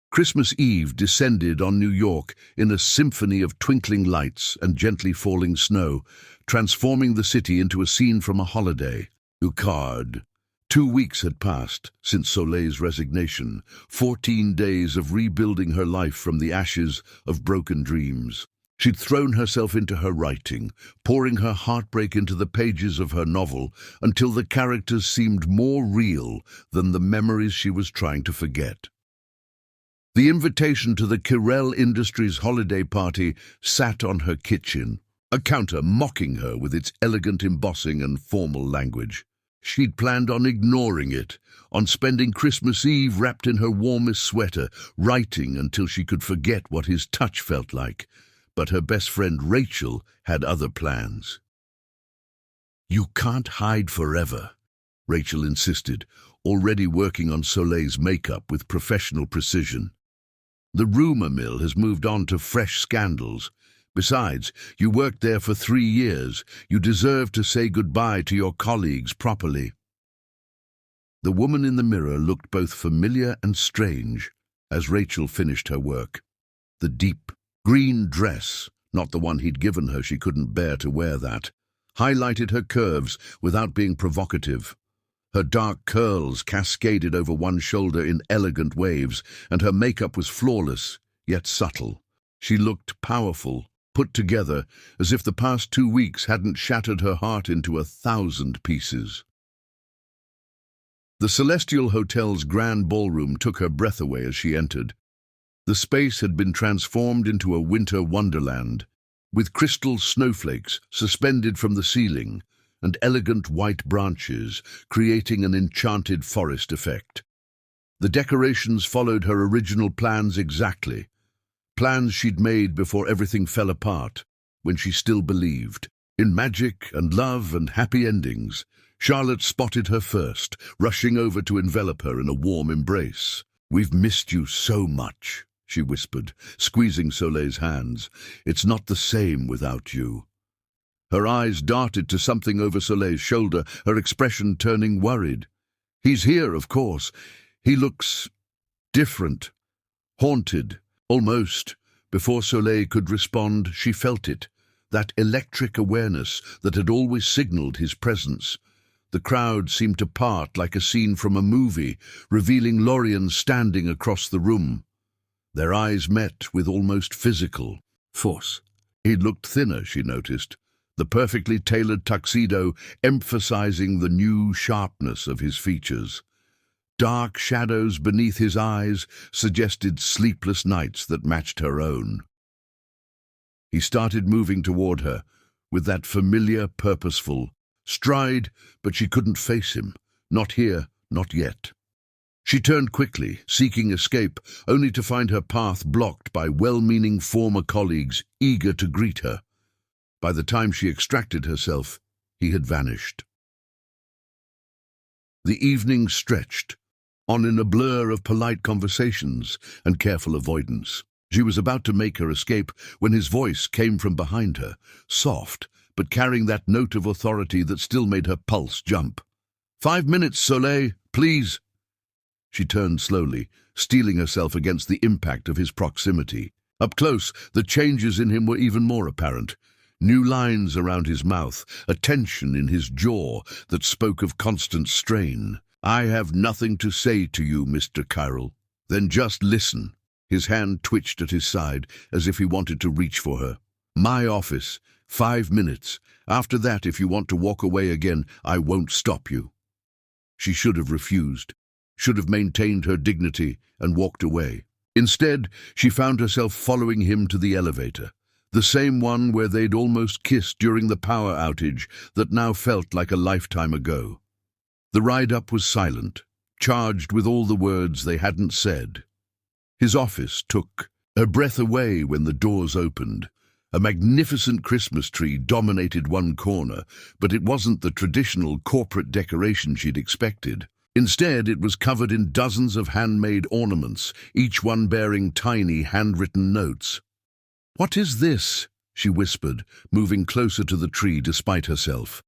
Christmas Eve descended on New York in a symphony of twinkling lights and gently falling snow, transforming the city into a scene from a holiday. Ucard. 2 weeks had passed since Soleil's resignation, 14 days of rebuilding her life from the ashes of broken dreams. She'd thrown herself into her writing, pouring her heartbreak into the pages of her novel until the characters seemed more real than the memories she was trying to forget. The invitation to the Kirel Industries holiday party sat on her kitchen, a counter mocking her with its elegant embossing and formal language. She'd planned on ignoring it, on spending Christmas Eve wrapped in her warmest sweater, writing until she could forget what his touch felt like. But her best friend Rachel had other plans. "You can't hide forever," Rachel insisted, already working on Soleil's makeup with professional precision. "The rumor mill has moved on to fresh scandals. Besides, you worked there for 3 years. You deserve to say goodbye to your colleagues properly." The woman in the mirror looked both familiar and strange as Rachel finished her work. The deep green dress, not the one he'd given her, she couldn't bear to wear that, highlighted her curves without being provocative. Her dark curls cascaded over one shoulder in elegant waves, and her makeup was flawless, yet subtle. She looked powerful, put together, as if the past 2 weeks hadn't shattered her heart into 1,000 pieces. The Celestial Hotel's grand ballroom took her breath away as she entered. The space had been transformed into a winter wonderland, with crystal snowflakes suspended from the ceiling and elegant white branches creating an enchanted forest effect. The decorations followed her original plans exactly. Plans she'd made before everything fell apart, when she still believed. In magic and love and happy endings, Charlotte spotted her first, rushing over to envelop her in a warm embrace. "We've missed you so much," she whispered, squeezing Soleil's hands. "It's not the same without you." Her eyes darted to something over Soleil's shoulder, her expression turning worried. "He's here, of course. He looks different, haunted, almost." Before Soleil could respond, she felt it, that electric awareness that had always signaled his presence. The crowd seemed to part like a scene from a movie, revealing Lorien standing across the room. Their eyes met with almost physical force. He looked thinner, she noticed, the perfectly tailored tuxedo emphasizing the new sharpness of his features. Dark shadows beneath his eyes suggested sleepless nights that matched her own. He started moving toward her, with that familiar, purposeful stride, but she couldn't face him. Not here, not yet. She turned quickly, seeking escape, only to find her path blocked by well-meaning former colleagues eager to greet her. By the time she extracted herself, he had vanished. The evening stretched, on in a blur of polite conversations and careful avoidance. She was about to make her escape when his voice came from behind her, soft, but carrying that note of authority that still made her pulse jump. 5 minutes, Soleil, please." She turned slowly, steeling herself against the impact of his proximity. Up close, the changes in him were even more apparent. New lines around his mouth, a tension in his jaw that spoke of constant strain. "I have nothing to say to you, Mr. Kyril." "Then just listen." His hand twitched at his side, as if he wanted to reach for her. "My office. 5 minutes. After that, if you want to walk away again, I won't stop you." She should have refused, should have maintained her dignity and walked away. Instead, she found herself following him to the elevator, the same one where they'd almost kissed during the power outage that now felt like a lifetime ago. The ride up was silent, charged with all the words they hadn't said. His office took her breath away when the doors opened. A magnificent Christmas tree dominated one corner, but it wasn't the traditional corporate decoration she'd expected. Instead, it was covered in dozens of handmade ornaments, each one bearing tiny handwritten notes. "What is this?" she whispered, moving closer to the tree despite herself.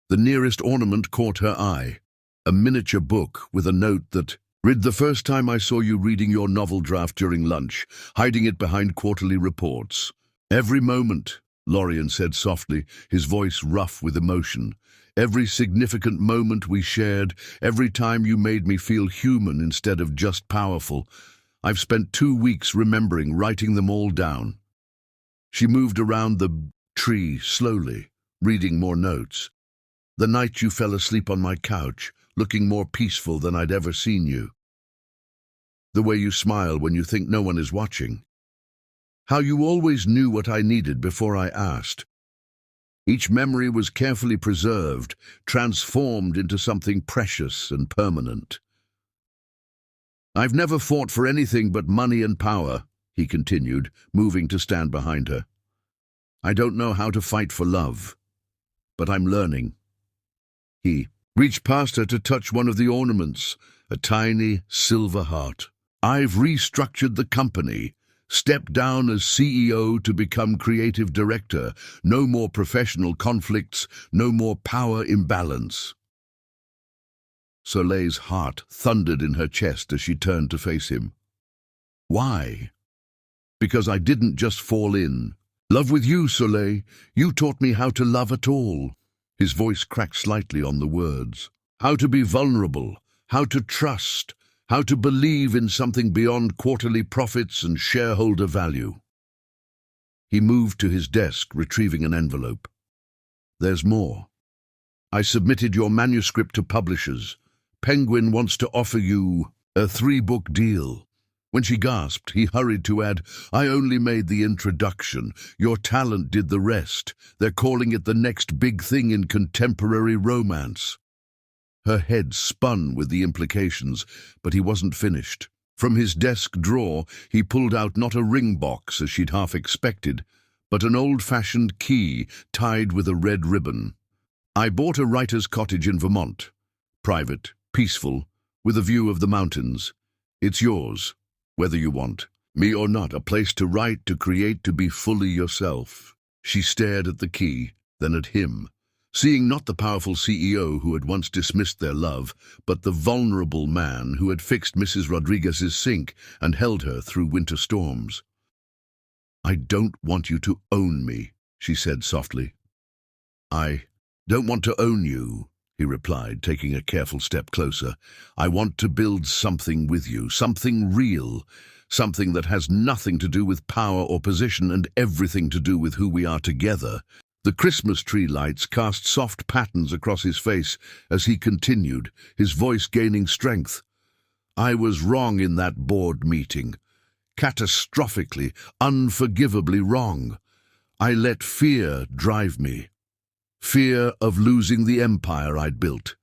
The nearest ornament caught her eye, a miniature book with a note that read, "The first time I saw you reading your novel draft during lunch, hiding it behind quarterly reports." "Every moment," Lorien said softly, his voice rough with emotion. "Every significant moment we shared, every time you made me feel human instead of just powerful. I've spent 2 weeks remembering, writing them all down." She moved around the tree slowly, reading more notes. "The night you fell asleep on my couch, looking more peaceful than I'd ever seen you. The way you smile when you think no one is watching. How you always knew what I needed before I asked." Each memory was carefully preserved, transformed into something precious and permanent. "I've never fought for anything but money and power," he continued, moving to stand behind her. "I don't know how to fight for love, but I'm learning." He reached past her to touch one of the ornaments, a tiny silver heart. "I've restructured the company. Stepped down as CEO to become creative director. No more professional conflicts, no more power imbalance." Soleil's heart thundered in her chest as she turned to face him. "Why?" "Because I didn't just fall in love with you, Soleil. You taught me how to love at all." His voice cracked slightly on the words. "How to be vulnerable, how to trust, how to believe in something beyond quarterly profits and shareholder value." He moved to his desk, retrieving an envelope. "There's more. I submitted your manuscript to publishers. Penguin wants to offer you a 3-book deal." When she gasped, he hurried to add, "I only made the introduction. Your talent did the rest. They're calling it the next big thing in contemporary romance." Her head spun with the implications, but he wasn't finished. From his desk drawer, he pulled out not a ring box, as she'd half expected, but an old-fashioned key tied with a red ribbon. "I bought a writer's cottage in Vermont. Private, peaceful, with a view of the mountains. It's yours, whether you want. Me or not, a place to write, to create, to be fully yourself." She stared at the key, then at him, seeing not the powerful CEO who had once dismissed their love, but the vulnerable man who had fixed Mrs. Rodriguez's sink and held her through winter storms. "I don't want you to own me," she said softly. "I don't want to own you," he replied, taking a careful step closer. "I want to build something with you, something real, something that has nothing to do with power or position and everything to do with who we are together." The Christmas tree lights cast soft patterns across his face as he continued, his voice gaining strength. "I was wrong in that board meeting. Catastrophically, unforgivably wrong. I let fear drive me. Fear of losing the empire I'd built.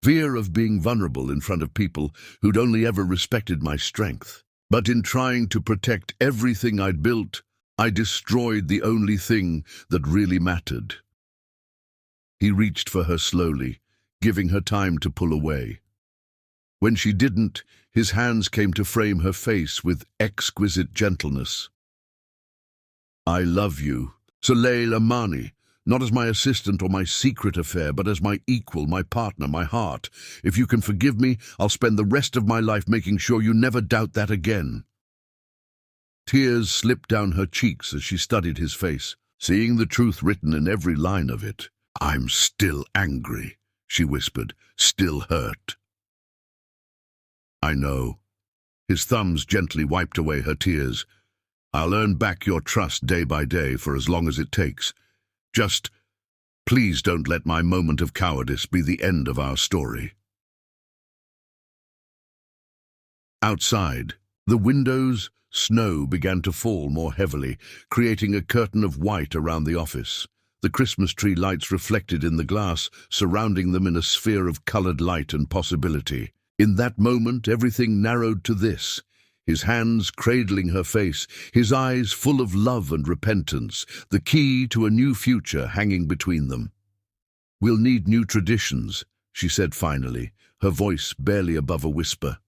Fear of being vulnerable in front of people who'd only ever respected my strength. But in trying to protect everything I'd built, I destroyed the only thing that really mattered." He reached for her slowly, giving her time to pull away. When she didn't, his hands came to frame her face with exquisite gentleness. "I love you, Soleil Amani, not as my assistant or my secret affair, but as my equal, my partner, my heart. If you can forgive me, I'll spend the rest of my life making sure you never doubt that again." Tears slipped down her cheeks as she studied his face, seeing the truth written in every line of it. "I'm still angry," she whispered, "still hurt." "I know." His thumbs gently wiped away her tears. "I'll earn back your trust day by day for as long as it takes. Just, please don't let my moment of cowardice be the end of our story." Outside, the windows, snow began to fall more heavily, creating a curtain of white around the office. The Christmas tree lights reflected in the glass, surrounding them in a sphere of colored light and possibility. In that moment, everything narrowed to this: his hands cradling her face, his eyes full of love and repentance, the key to a new future hanging between them. "We'll need new traditions," she said finally, her voice barely above a whisper.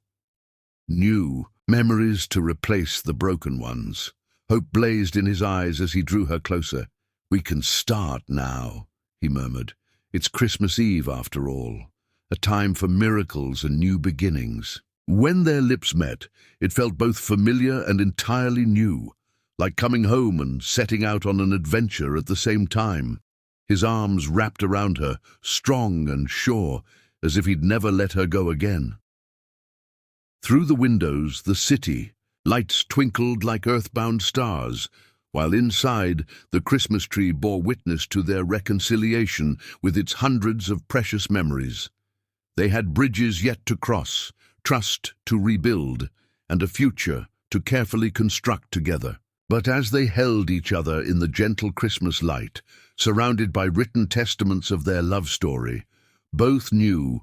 "New memories to replace the broken ones." Hope blazed in his eyes as he drew her closer. "We can start now," he murmured. "It's Christmas Eve, after all, a time for miracles and new beginnings." When their lips met, it felt both familiar and entirely new, like coming home and setting out on an adventure at the same time. His arms wrapped around her, strong and sure, as if he'd never let her go again. Through the windows, the city, lights twinkled like earthbound stars, while inside, the Christmas tree bore witness to their reconciliation with its hundreds of precious memories. They had bridges yet to cross, trust to rebuild, and a future to carefully construct together. But as they held each other in the gentle Christmas light, surrounded by written testaments of their love story, both knew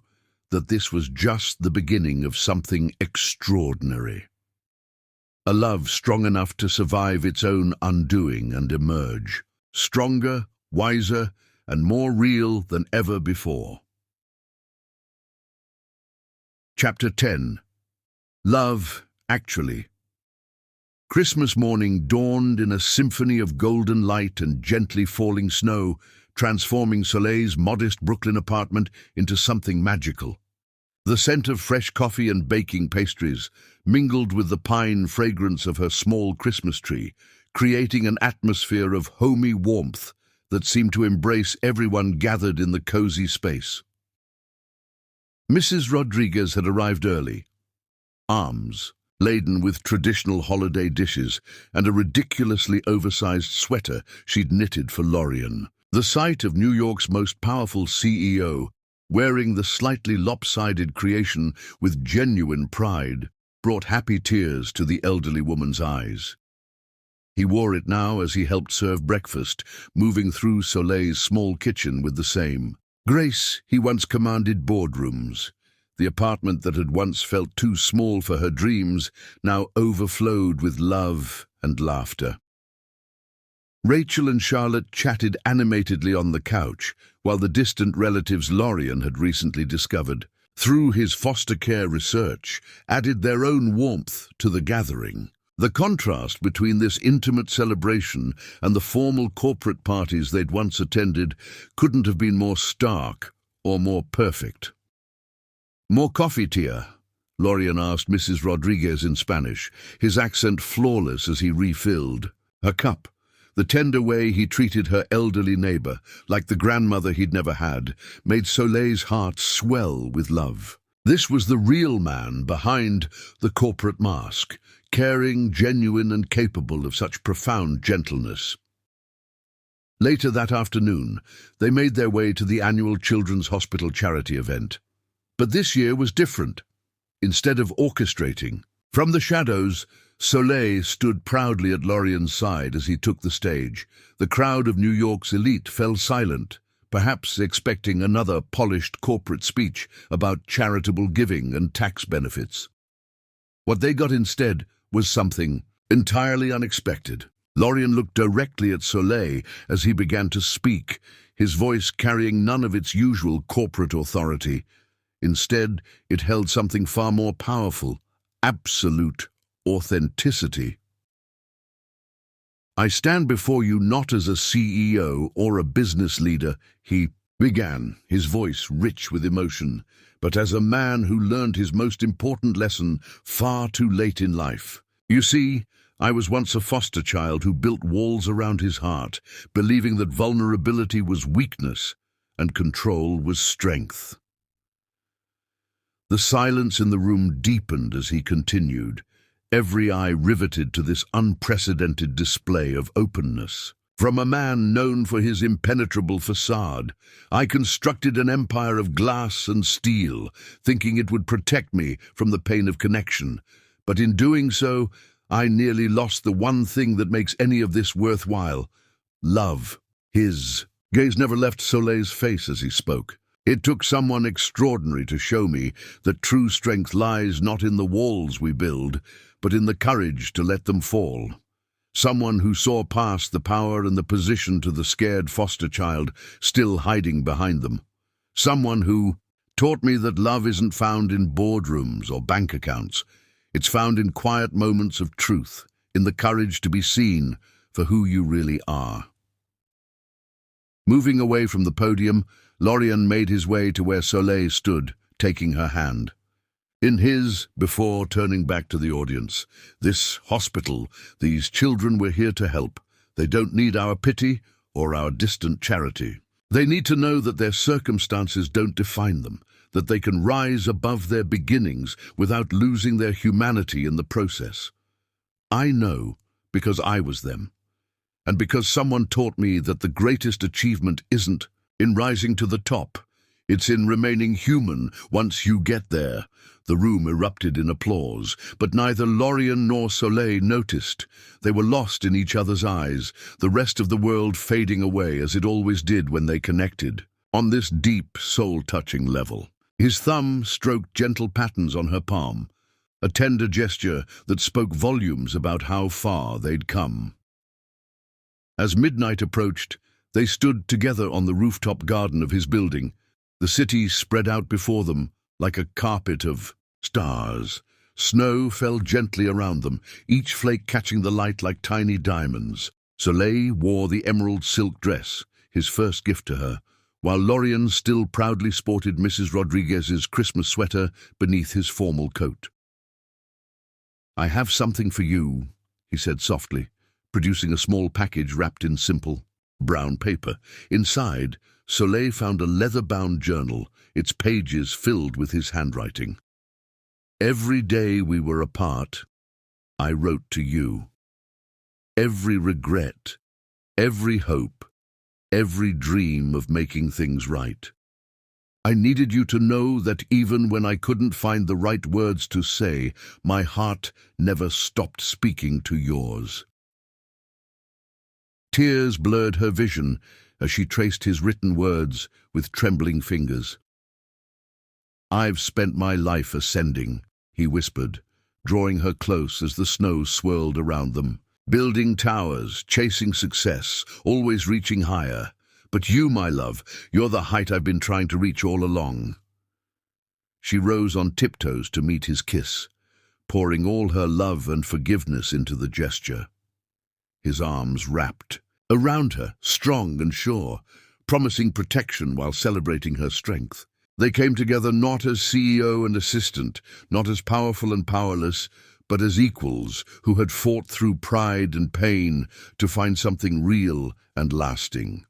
that this was just the beginning of something extraordinary. A love strong enough to survive its own undoing and emerge, stronger, wiser, and more real than ever before. Chapter 10. Love, Actually. Christmas morning dawned in a symphony of golden light and gently falling snow, transforming Soleil's modest Brooklyn apartment into something magical. The scent of fresh coffee and baking pastries mingled with the pine fragrance of her small Christmas tree, creating an atmosphere of homey warmth that seemed to embrace everyone gathered in the cozy space. Mrs. Rodriguez had arrived early, arms laden with traditional holiday dishes and a ridiculously oversized sweater she'd knitted for Lorian. The sight of New York's most powerful CEO wearing the slightly lopsided creation with genuine pride brought happy tears to the elderly woman's eyes. He wore it now as he helped serve breakfast, moving through Soleil's small kitchen with the same Grace, he once commanded boardrooms. The apartment that had once felt too small for her dreams now overflowed with love and laughter. Rachel and Charlotte chatted animatedly on the couch, while the distant relatives Lorian had recently discovered, through his foster care research, added their own warmth to the gathering. The contrast between this intimate celebration and the formal corporate parties they'd once attended couldn't have been more stark or more perfect. "More coffee, tia?" Lorian asked Mrs. Rodriguez in Spanish, his accent flawless as he refilled her cup. The tender way he treated her elderly neighbor, like the grandmother he'd never had, made Soleil's heart swell with love. This was the real man behind the corporate mask, caring, genuine, and capable of such profound gentleness. Later that afternoon, they made their way to the annual Children's Hospital charity event. But this year was different. Instead of orchestrating, from the shadows, Soleil stood proudly at Lorian's side as he took the stage. The crowd of New York's elite fell silent, perhaps expecting another polished corporate speech about charitable giving and tax benefits. What they got instead was something entirely unexpected. Lorian looked directly at Soleil as he began to speak, his voice carrying none of its usual corporate authority. Instead, it held something far more powerful, absolute authenticity. "I stand before you not as a CEO or a business leader," he began, his voice rich with emotion, "but as a man who learned his most important lesson far too late in life. You see, I was once a foster child who built walls around his heart, believing that vulnerability was weakness and control was strength." The silence in the room deepened as he continued, every eye riveted to this unprecedented display of openness. "From a man known for his impenetrable facade, I constructed an empire of glass and steel, thinking it would protect me from the pain of connection. But in doing so, I nearly lost the one thing that makes any of this worthwhile: love." His gaze never left Soleil's face as he spoke. "It took someone extraordinary to show me that true strength lies not in the walls we build, but in the courage to let them fall. Someone who saw past the power and the position to the scared foster child still hiding behind them. Someone who taught me that love isn't found in boardrooms or bank accounts. It's found in quiet moments of truth, in the courage to be seen for who you really are." Moving away from the podium, Lorian made his way to where Soleil stood, taking her hand. In his, before turning back to the audience, "This hospital, these children we're here to help. They don't need our pity or our distant charity. They need to know that their circumstances don't define them, that they can rise above their beginnings without losing their humanity in the process. I know because I was them, and because someone taught me that the greatest achievement isn't in rising to the top. It's in remaining human once you get there." The room erupted in applause, but neither Lorian nor Soleil noticed. They were lost in each other's eyes, the rest of the world fading away as it always did when they connected. On this deep, soul-touching level, his thumb stroked gentle patterns on her palm, a tender gesture that spoke volumes about how far they'd come. As midnight approached, they stood together on the rooftop garden of his building. The city spread out before them like a carpet of stars. Snow fell gently around them, each flake catching the light like tiny diamonds. Soleil wore the emerald silk dress, his first gift to her, while Lorian still proudly sported Mrs. Rodriguez's Christmas sweater beneath his formal coat. "I have something for you," he said softly, producing a small package wrapped in simple brown paper. Inside, Soleil found a leather-bound journal, its pages filled with his handwriting. "Every day we were apart, I wrote to you. Every regret, every hope, every dream of making things right. I needed you to know that even when I couldn't find the right words to say, my heart never stopped speaking to yours." Tears blurred her vision as she traced his written words with trembling fingers. "I've spent my life ascending," he whispered, drawing her close as the snow swirled around them. "Building towers, chasing success, always reaching higher. But you, my love, you're the height I've been trying to reach all along." She rose on tiptoes to meet his kiss, pouring all her love and forgiveness into the gesture. His arms wrapped around her, strong and sure, promising protection while celebrating her strength. They came together not as CEO and assistant, not as powerful and powerless, but as equals who had fought through pride and pain to find something real and lasting.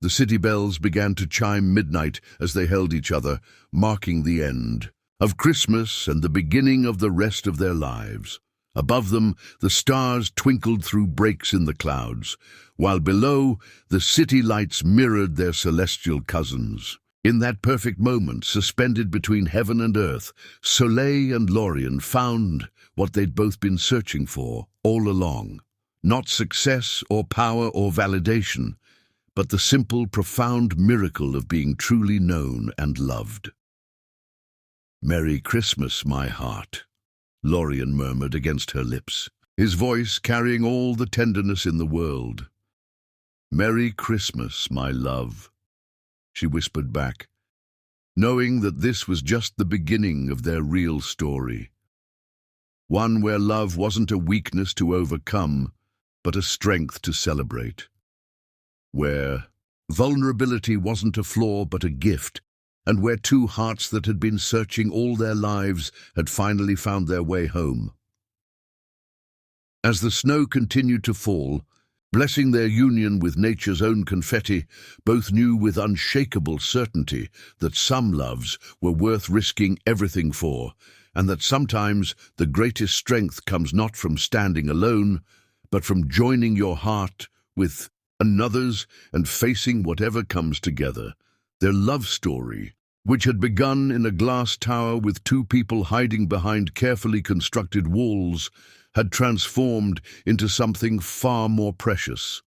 The city bells began to chime midnight as they held each other, marking the end of Christmas and the beginning of the rest of their lives. Above them, the stars twinkled through breaks in the clouds, while below, the city lights mirrored their celestial cousins. In that perfect moment, suspended between heaven and earth, Soleil and Lorien found what they'd both been searching for all along. Not success or power or validation, but the simple, profound miracle of being truly known and loved. "Merry Christmas, my heart," Lorien murmured against her lips, his voice carrying all the tenderness in the world. "Merry Christmas, my love," she whispered back, knowing that this was just the beginning of their real story. One where love wasn't a weakness to overcome, but a strength to celebrate. Where vulnerability wasn't a flaw but a gift, and where two hearts that had been searching all their lives had finally found their way home. As the snow continued to fall, blessing their union with nature's own confetti, both knew with unshakable certainty that some loves were worth risking everything for, and that sometimes the greatest strength comes not from standing alone, but from joining your heart with another's and facing whatever comes together. Their love story, which had begun in a glass tower with two people hiding behind carefully constructed walls, had transformed into something far more precious.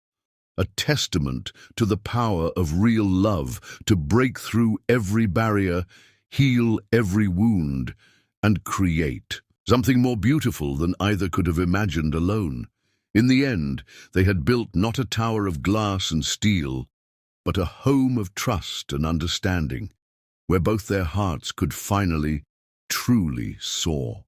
A testament to the power of real love to break through every barrier, heal every wound, and create something more beautiful than either could have imagined alone. In the end, they had built not a tower of glass and steel, but a home of trust and understanding, where both their hearts could finally, truly soar.